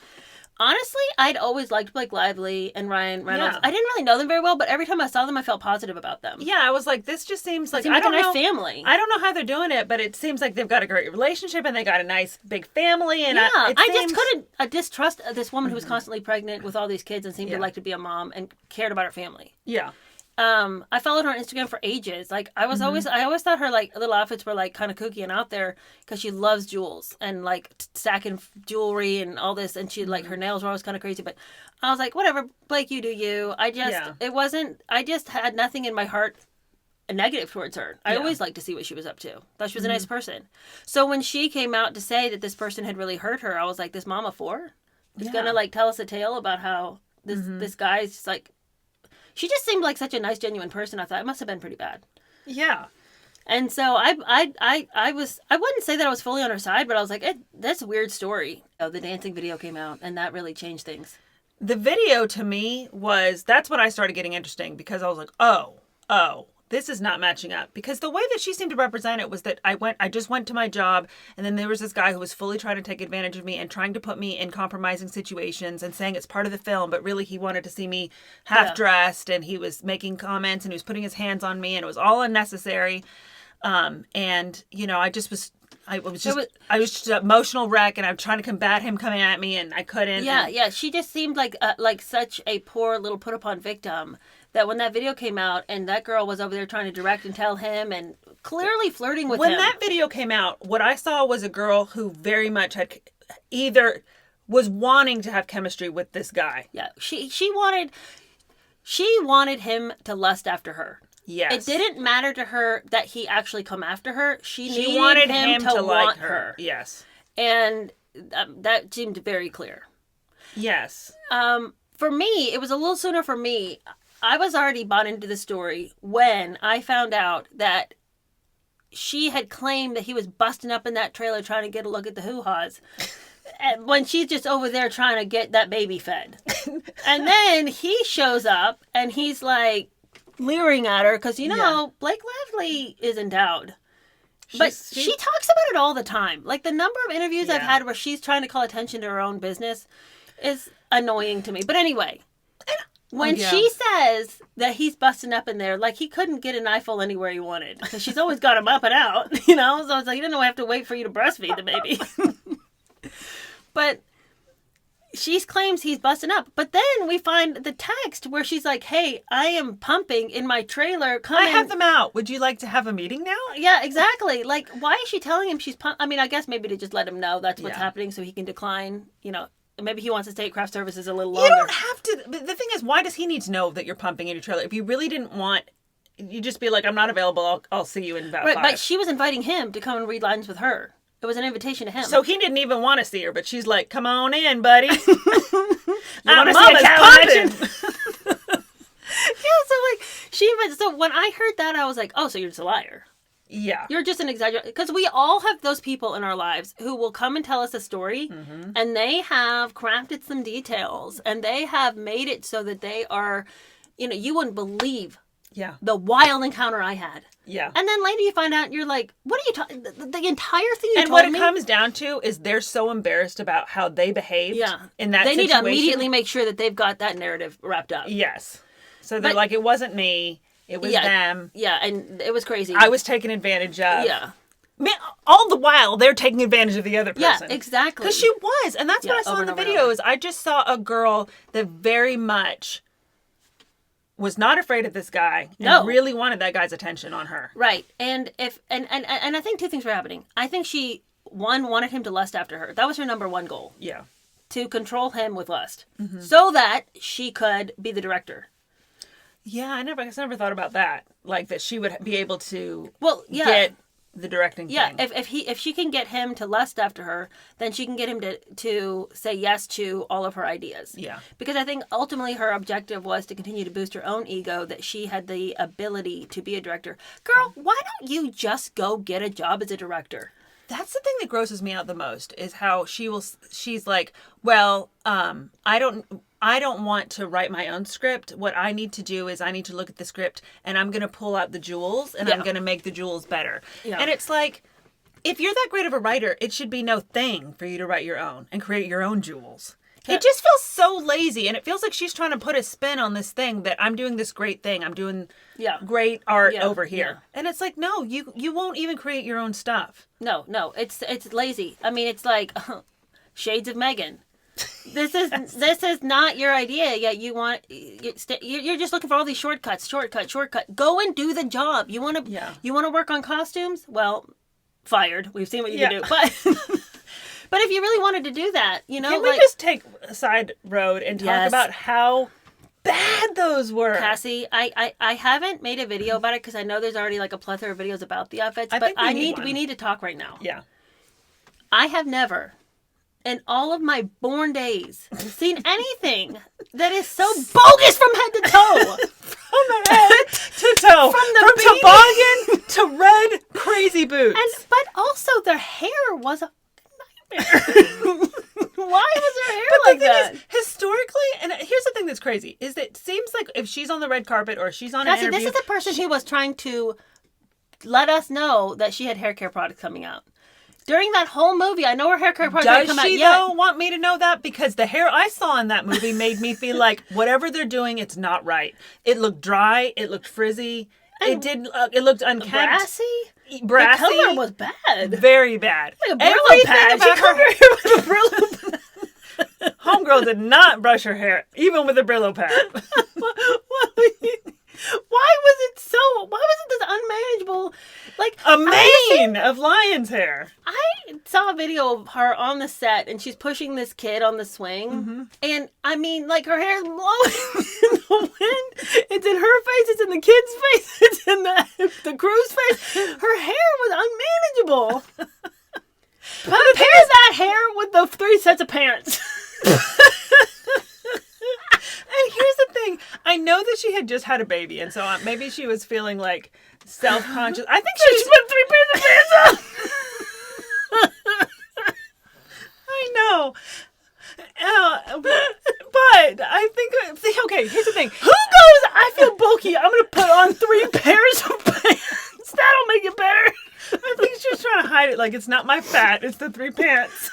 Honestly, I'd always liked Blake Lively and Ryan Reynolds. I didn't really know them very well, but every time I saw them, I felt positive about them. Yeah, I was like, this just seems like I don't know. Family. I don't know how they're doing it, but it seems like they've got a great relationship and they got a nice big family. And I just couldn't distrust this woman who was constantly pregnant with all these kids and seemed to like to be a mom and cared about her family. Yeah. I followed her on Instagram for ages. Like I always thought her like little outfits were like kind of kooky and out there because she loves jewels and like stacking jewelry and all this. And she like her nails were always kind of crazy. But I was like, whatever, Blake, you do you. I just had nothing in my heart negative towards her. I always liked to see what she was up to. Thought she was a nice person. So when she came out to say that this person had really hurt her, I was like, this mom of 4 is gonna like tell us a tale about how this guy's just like. She just seemed like such a nice, genuine person. I thought it must have been pretty bad. Yeah. And so I wouldn't say that I was fully on her side, but I was like, that's a weird story. The dancing video came out, and that really changed things. The video to me that's when I started getting interesting because I was like, oh, this is not matching up. Because the way that she seemed to represent it was that I just went to my job and then there was this guy who was fully trying to take advantage of me and trying to put me in compromising situations and saying it's part of the film, but really he wanted to see me half dressed and he was making comments and he was putting his hands on me and it was all unnecessary. And I was just an emotional wreck and I'm trying to combat him coming at me and I couldn't. Yeah. She just seemed like such a poor little put upon victim that when that video came out and that girl was over there trying to direct and tell him and clearly flirting with him. When that video came out, what I saw was a girl who very much had either was wanting to have chemistry with this guy. Yeah. She wanted him to lust after her. Yes. It didn't matter to her that he actually come after her. She wanted him to like want her. Yes. And that seemed very clear. Yes. For me, it was a little sooner for me. I was already bought into the story when I found out that she had claimed that he was busting up in that trailer trying to get a look at the hoo-haws. When she's just over there trying to get that baby fed. And then he shows up and he's like leering at her because, Blake Lively is endowed. But she talks about it all the time. Like the number of interviews I've had where she's trying to call attention to her own business is annoying to me. But anyway, when she says that he's busting up in there, like he couldn't get an eyeful anywhere he wanted because she's always got him up and out, So I was like, you didn't have to wait for you to breastfeed the baby. But she claims he's busting up. But then we find the text where she's like, hey, I am pumping in my trailer. I have them out. Would you like to have a meeting now? Yeah, exactly. Like, why is she telling him she's pumping? I mean, I guess maybe to just let him know that's what's happening so he can decline, Maybe he wants to stay at craft services a little longer. You don't have to. The thing is, why does he need to know that you're pumping in your trailer? If you really didn't want, you just be like, I'm not available. I'll see you in about 5. But she was inviting him to come and read lines with her. It was an invitation to him. So he didn't even want to see her, but she's like, "Come on in, buddy. You want to see a cow in action?" Yeah, so when I heard that, I was like, oh, so you're just a liar. Yeah. You're just an exaggerator. Because we all have those people in our lives who will come and tell us a story, and they have crafted some details, and they have made it so that they are, you wouldn't believe the wild encounter I had. Yeah. And then later you find out, and you're like, what are you talking? The entire thing you told me. And what it comes down to is they're so embarrassed about how they behaved in that situation. They need to immediately make sure that they've got that narrative wrapped up. Yes. So they're like, it wasn't me. It was them. Yeah, and it was crazy. I was taken advantage of. Yeah. Man, all the while, they're taking advantage of the other person. Yeah, exactly. Because she was. And that's what I saw in the videos. I just saw a girl that very much was not afraid of this guy and really wanted that guy's attention on her. Right. And I think two things were happening. I think she, one, wanted him to lust after her. That was her number one goal. Yeah. To control him with lust. So that she could be the director. Yeah, I never thought about that. Like that she would be able to get the directing thing. Yeah, if she can get him to lust after her, then she can get him to say yes to all of her ideas. Yeah. Because I think ultimately her objective was to continue to boost her own ego, that she had the ability to be a director. Girl, why don't you just go get a job as a director? That's the thing that grosses me out the most is how she's like, well, I don't want to write my own script. What I need to do is I need to look at the script and I'm going to pull out the jewels and I'm going to make the jewels better. Yeah. And it's like, if you're that great of a writer, it should be no thing for you to write your own and create your own jewels. Yeah. It just feels so lazy, and it feels like she's trying to put a spin on this thing that I'm doing this great thing. I'm doing great art over here. Yeah. And it's like, no, you won't even create your own stuff. No, it's lazy. I mean, it's like Shades of Megan. This is not your idea. Yet you're just looking for all these shortcuts. Go and do the job. You want to work on costumes? Well, fired. We've seen what you can do. But if you really wanted to do that, can we just take a side road and talk about how bad those were? Cassie, I haven't made a video about it because I know there's already like a plethora of videos about the outfits. We need to talk right now. Yeah. I have never, in all of my born days, seen anything that is so bogus from head to toe. From head to toe. From toboggan to red crazy boots. But also their hair was a nightmare. Why was her hair like that? Is, historically, and here's the thing that's crazy, is that it seems like if she's on the red carpet or she's on an interview... This is the person who was trying to let us know that she had hair care products coming out. During that whole movie, I know her hair care products didn't come out yet. Does she, though, want me to know that? Because the hair I saw in that movie made me feel like whatever they're doing, it's not right. It looked dry. It looked frizzy. It looked unkempt. Brassy? The color was bad. Very bad. Like a Brillo pad. She covered her hair with a Brillo pad. Homegirl did not brush her hair, even with a Brillo pad. Why was it this unmanageable? Like a mane of lion's hair. I saw a video of her on the set, and she's pushing this kid on the swing, and I mean, like her hair is blowing in the wind. It's in her face. It's in the kid's face. It's in the crew's face. Her hair was unmanageable. Compare that hair with the 3 sets of pants. And here's the thing. I know that she had just had a baby, and so maybe she was feeling like self-conscious. I think she just put 3 pairs of pants on. I know. But I think, okay, here's the thing. Who goes, I feel bulky, I'm going to put on 3 pairs of pants. That'll make it better. I think she was trying to hide it like it's not my fat, it's the 3 pants.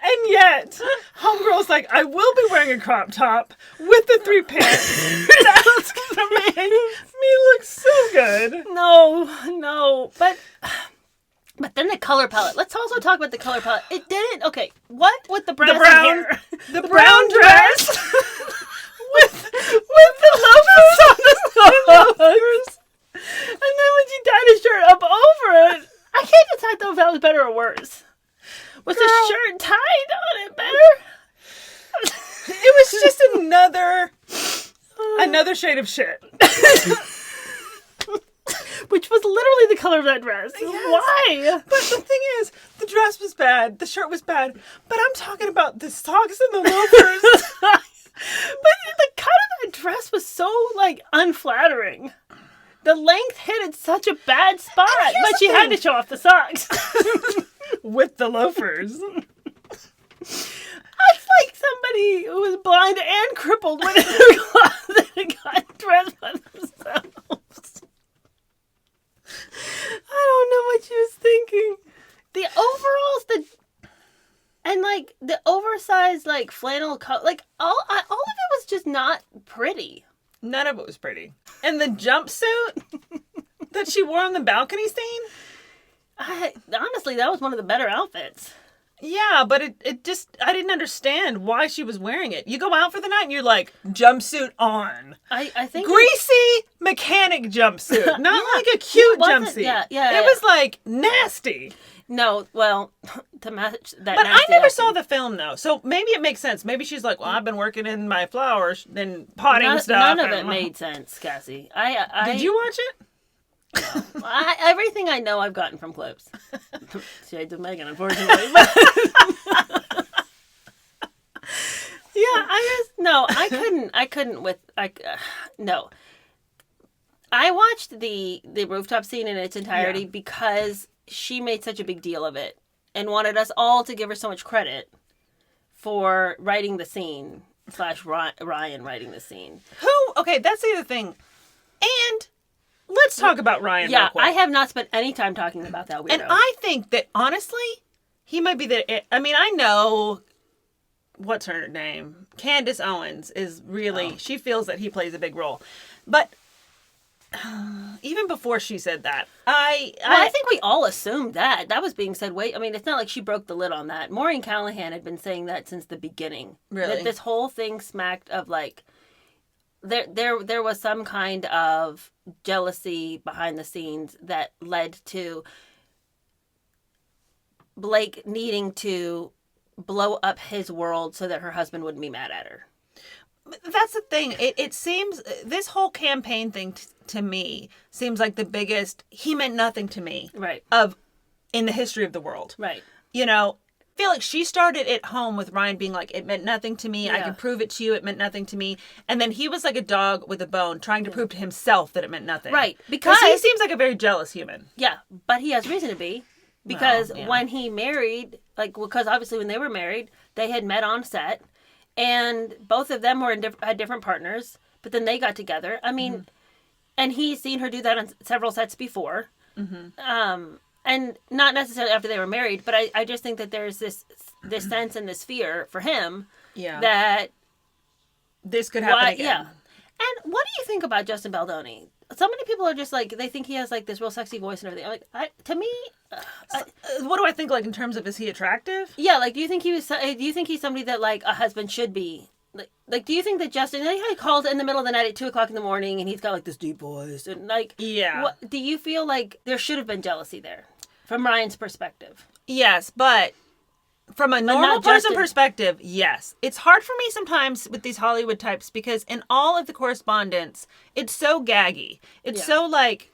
And yet, homegirl's like, I will be wearing a crop top with the 3 pants. That's going to make me look so good. No. But then the color palette. Let's also talk about the color palette. It didn't. Okay, what with the brown hair? The brown dress with the loafers on the loafers. And then when she tied his shirt up over it, I can't decide though if that was better or worse. Was the shirt tied on it better? It was just another shade of shit. which was literally the color of that dress. Yes. Why? But the thing is, the dress was bad, the shirt was bad, but I'm talking about the socks and the loafers. But the cut of that dress was so, like, unflattering. The length hit at such a bad spot, but she had to show off the socks. With the loafers. That's like somebody who was blind and crippled went in the closet and got dressed by themselves. I don't know what she was thinking. The overalls, the oversized, like, flannel coat, like, all of it was just not pretty. None of it was pretty. And the jumpsuit that she wore on the balcony scene? Honestly, that was one of the better outfits. Yeah, but it just, I didn't understand why she was wearing it. You go out for the night and you're like, jumpsuit on. I think greasy mechanic jumpsuit, not like a cute jumpsuit. Yeah. It was like nasty. No, well, to match that. But I never saw the film though, so maybe it makes sense. Maybe she's like, well, I've been working in my flowers and potting stuff. None of it made sense, Cassie. Did you watch it? No. Everything I know I've gotten from clips. Shades of Megan, unfortunately. Yeah, I couldn't no. I watched the rooftop scene in its entirety because she made such a big deal of it and wanted us all to give her so much credit for writing the scene / Ryan writing the scene. Okay, that's the other thing. And let's talk about Ryan real quick. I have not spent any time talking about that weirdo. And I think that, honestly, he might be I mean, I know, what's her name? Candace Owens is really, she feels that he plays a big role. But even before she said that, I think we all assumed that. That was being said, I mean, it's not like she broke the lid on that. Maureen Callahan had been saying that since the beginning. Really? That this whole thing smacked of, like, there was some kind of jealousy behind the scenes that led to Blake needing to blow up his world so that her husband wouldn't be mad at her. That's the thing. It seems, this whole campaign thing to me seems like the biggest, he meant nothing to me. Right. In the history of the world. Right. You know, I feel like she started at home with Ryan being like, it meant nothing to me. Yeah. I can prove it to you. It meant nothing to me. And then he was like a dog with a bone trying to prove to himself that it meant nothing. Right. Because he seems like a very jealous human. Yeah. But he has reason to be. Because when he married, because obviously when they were married, they had met on set. And both of them had different partners. But then they got together. I mean, and he's seen her do that on several sets before. Mm-hmm. And not necessarily after they were married, but I just think that there's this sense and this fear for him that this could happen again. Yeah. And what do you think about Justin Baldoni? So many people are just like, they think he has like this real sexy voice and everything. To me, what do I think? Like in terms of, is he attractive? Yeah. Like, do you think he's somebody that like a husband should be? Like, do you think that Justin, he called in the middle of the night at 2:00 in the morning and he's got like this deep voice and like, do you feel like there should have been jealousy there from Ryan's perspective? Yes, but from a normal person perspective, yes. It's hard for me sometimes with these Hollywood types because in all of the correspondence, it's so gaggy. It's so like,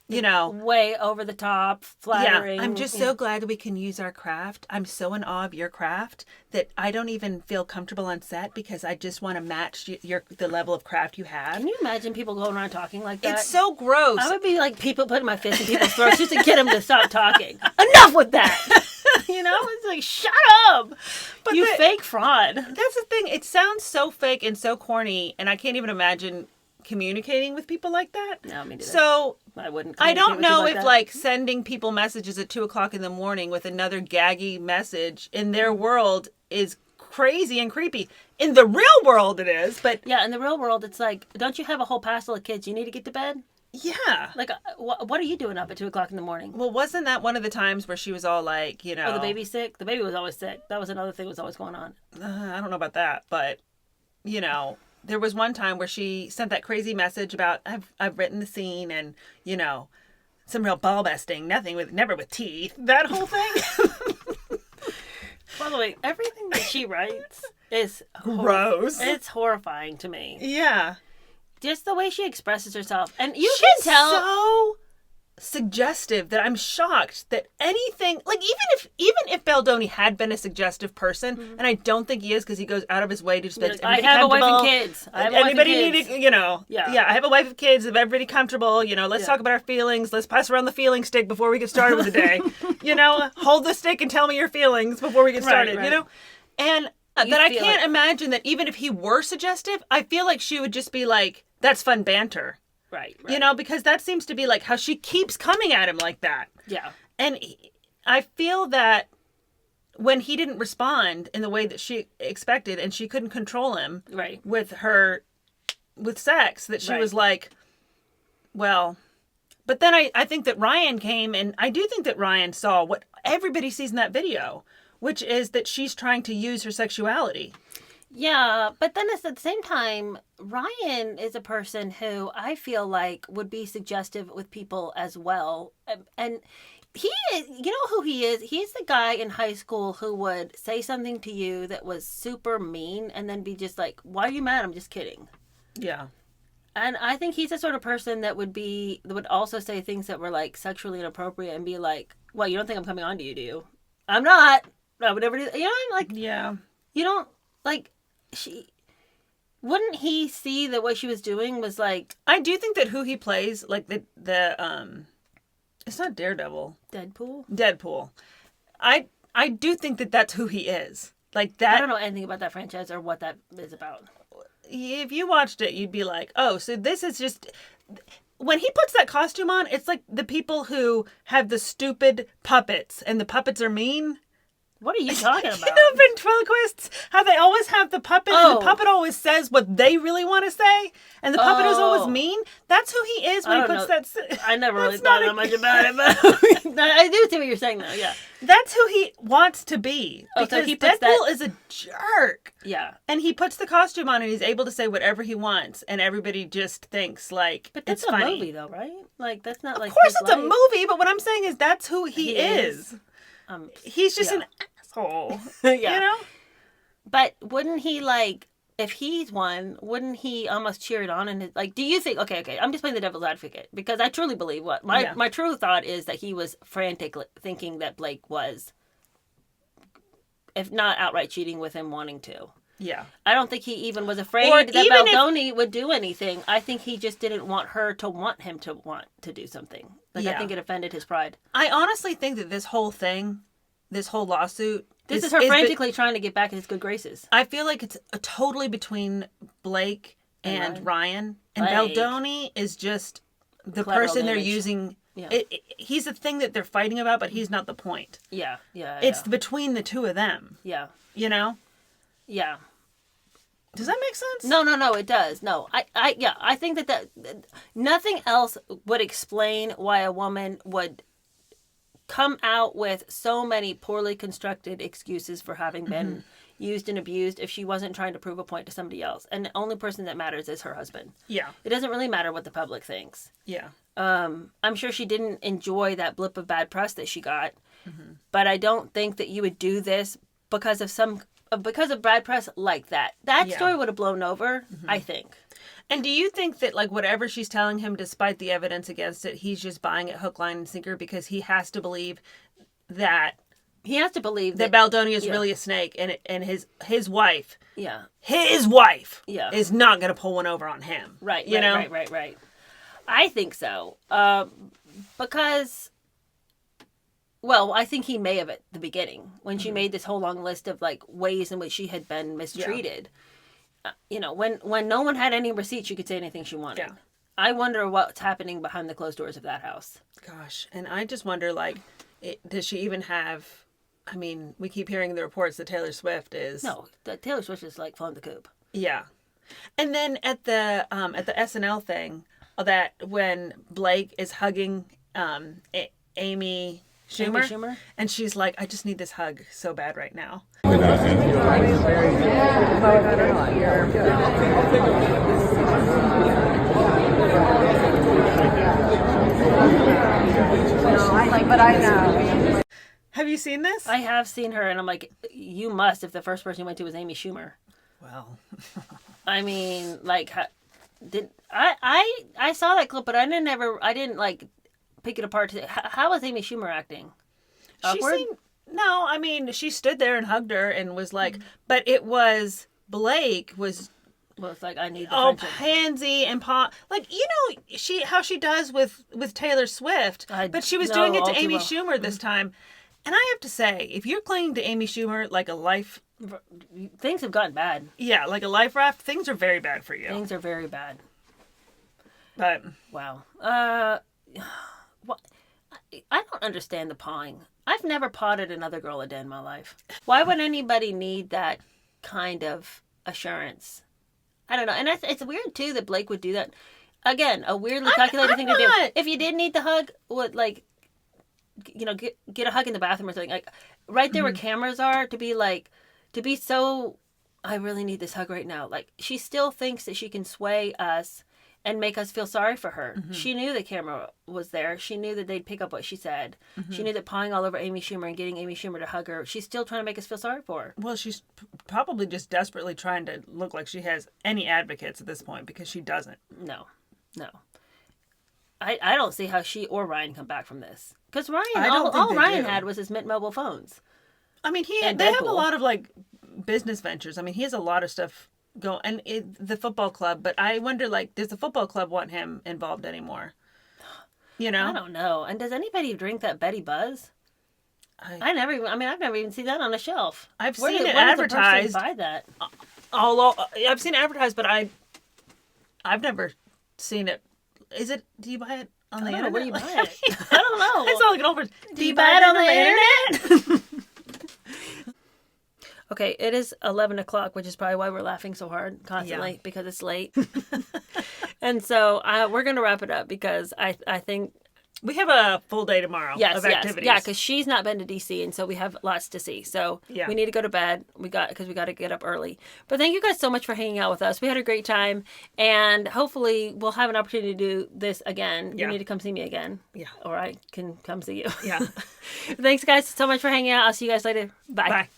you know, way over the top, flattering. Yeah, I'm just so glad we can use our craft. I'm so in awe of your craft that I don't even feel comfortable on set because I just want to match the level of craft you have. Can you imagine people going around talking like that? It's so gross. I would be like people putting my fist in people's throats just to get them to stop talking. Enough with that. You know, it's like, shut up. But you fake fraud. That's the thing. It sounds so fake and so corny, and I can't even imagine communicating with people like that. No, me neither. So I wouldn't. I don't know if like sending people messages at 2:00 in the morning with another gaggy message in their world is crazy and creepy. In the real world, it is. But yeah, in the real world, it's like, don't you have a whole passel of kids you need to get to bed? Yeah. Like, what are you doing up at 2:00 in the morning? Well, wasn't that one of the times where she was all like, you know, oh, the baby's sick? The baby was always sick. That was another thing that was always going on. I don't know about that, but you know. There was one time where she sent that crazy message about I've written the scene and, you know, some real ball busting, never with teeth. That whole thing. By the way, everything that she writes is gross. It's horrifying to me. Yeah. Just the way she expresses herself. And you can tell. So suggestive that I'm shocked that anything, like, even if Baldoni had been a suggestive person, and I don't think he is, because he goes out of his way to just make I have a wife and kids. Anybody need to, Yeah. I have a wife and kids. If everybody comfortable, let's talk about our feelings. Let's pass around the feeling stick before we get started with the day. Hold the stick and tell me your feelings before we get started. Right. And that I can't imagine that even if he were suggestive, I feel like she would just be like, "That's fun banter." Right. Because that seems to be like how she keeps coming at him like that. Yeah. And I feel that when he didn't respond in the way that she expected and she couldn't control him with sex, that she was like, well, but then I think that Ryan came, and I do think that Ryan saw what everybody sees in that video, which is that she's trying to use her sexuality. Yeah, but then at the same time, Ryan is a person who I feel like would be suggestive with people as well. And he is, you know who he is? He's the guy in high school who would say something to you that was super mean and then be just like, "Why are you mad? I'm just kidding." Yeah. And I think he's the sort of person that would also say things that were like sexually inappropriate and be like, "Well, you don't think I'm coming on to you, do you?" "I'm not. I would never do that." Like, yeah. You don't, like, wouldn't he see that what she was doing was like... I do think that who he plays, like the it's not Daredevil. Deadpool. I do think that that's who he is. Like that. I don't know anything about that franchise or what that is about. If you watched it, you'd be like, oh, so this is just... When he puts that costume on, it's like the people who have the stupid puppets and the puppets are mean. What are you talking about? Ventriloquists, how they always have the puppet, and the puppet always says what they really want to say, and the puppet is always mean. That's who he is when he puts that... I never really thought that much about it, but I do see what you're saying, though, yeah. That's who he wants to be, because so he Deadpool is a jerk. Yeah. And he puts the costume on, and he's able to say whatever he wants, and everybody just thinks, like, but that's it's funny. a movie, though, right? Like, that's not like... Of course it's a movie, but what I'm saying is that's who he is. He's just an asshole. Yeah. But wouldn't he, like, if he's one, wouldn't he almost cheer it on? And like, do you think? Okay, I'm just playing the devil's advocate because I truly believe my true thought is that he was frantically thinking that Blake was, if not outright cheating, with him wanting to. Yeah. I don't think he even was afraid that Baldoni would do anything. I think he just didn't want her to want him to want to do something. Like, I think it offended his pride. I honestly think that this whole thing, this whole lawsuit... This is her frantically trying to get back in his good graces. I feel like it's totally between Blake and Ryan. And Baldoni is just the person they're using. Yeah. He's the thing that they're fighting about, but he's not the point. Yeah. It's between the two of them. Yeah. You know? Yeah. Does that make sense? No, it does. No, I think that nothing else would explain why a woman would come out with so many poorly constructed excuses for having been used and abused if she wasn't trying to prove a point to somebody else. And the only person that matters is her husband. Yeah. It doesn't really matter what the public thinks. Yeah. I'm sure she didn't enjoy that blip of bad press that she got, but I don't think that you would do this because of bad press like that. That story would have blown over, I think. And do you think that, like, whatever she's telling him, despite the evidence against it, he's just buying it hook, line, and sinker because he has to believe that... He has to believe that Baldoni is really a snake, and his wife... Yeah. His wife is not going to pull one over on him. Right, right. I think so. Because... Well, I think he may have at the beginning, when she made this whole long list of, like, ways in which she had been mistreated. Yeah. When no one had any receipts, she could say anything she wanted. Yeah. I wonder what's happening behind the closed doors of that house. Gosh, and I just wonder, like, does she even have... I mean, we keep hearing the reports that Taylor Swift is... No, Taylor Swift is, like, flown the coop. Yeah. And then at the SNL thing, that when Blake is hugging Amy Schumer, and she's like, I just need this hug so bad right now. But I know. Have you seen this? I have seen her, and I'm like, you must if the first person you went to was Amy Schumer. Well, I mean, like, I saw that clip, but I didn't like pick it apart. How was Amy Schumer acting? She Awkward? seemed, no, I mean, she stood there and hugged her and was like, but it was, Blake was, Well, it's like, I need the oh, friendship. pansy and like, you know, how she does with Taylor Swift, but she was know doing it all to too Amy well. Schumer this time. And I have to say, if you're clinging to Amy Schumer like a life, Things have gotten bad. yeah, like a life raft, things are very bad for you. Things are very bad. But Wow. What? I don't understand the pawing. I've never potted another girl a day in my life. Why would anybody need that kind of assurance? I don't know. And it's weird, too, that Blake would do that. Again, a weirdly calculated thing to do. not- If you did need the hug, would, like, you know, get a hug in the bathroom or something. Like, right there where cameras are, to be so, I really need this hug right now. Like, she still thinks that she can sway us and make us feel sorry for her. She knew the camera was there. She knew that they'd pick up what she said. She knew that pawing all over Amy Schumer and getting Amy Schumer to hug her, she's still trying to make us feel sorry for her. well, she's probably just desperately trying to look like she has any advocates at this point because she doesn't. No. I don't see how she or Ryan come back from this. Because Ryan, I don't think all they Ryan do. had was his Mint Mobile phones. I mean, And they have a Deadpool. lot of like business ventures. I mean, he has a lot of stuff going, and the football club. But I wonder, like, does the football club want him involved anymore? You know, I don't know. And does anybody drink that Betty Buzz? I've never even seen that on a shelf. I've Where seen did- it when did the person advertised. buy that? I've seen it advertised, but I've never seen it. Is it? Do you buy it on the I don't know. internet? Where do you buy it? I don't know. It's not like an old person. Do you buy it on the internet? Okay, it is 11 o'clock, which is probably why we're laughing so hard constantly, because it's late. And so we're going to wrap it up because I think... We have a full day tomorrow of activities. Yeah, because she's not been to DC, and so we have lots to see. So Yeah. we need to go to bed because we got to get up early. But thank you guys so much for hanging out with us. We had a great time, and hopefully we'll have an opportunity to do this again. Yeah. You need to come see me again. Yeah. Or I can come see you. Yeah. Thanks, guys, so much for hanging out. I'll see you guys later. Bye. Bye.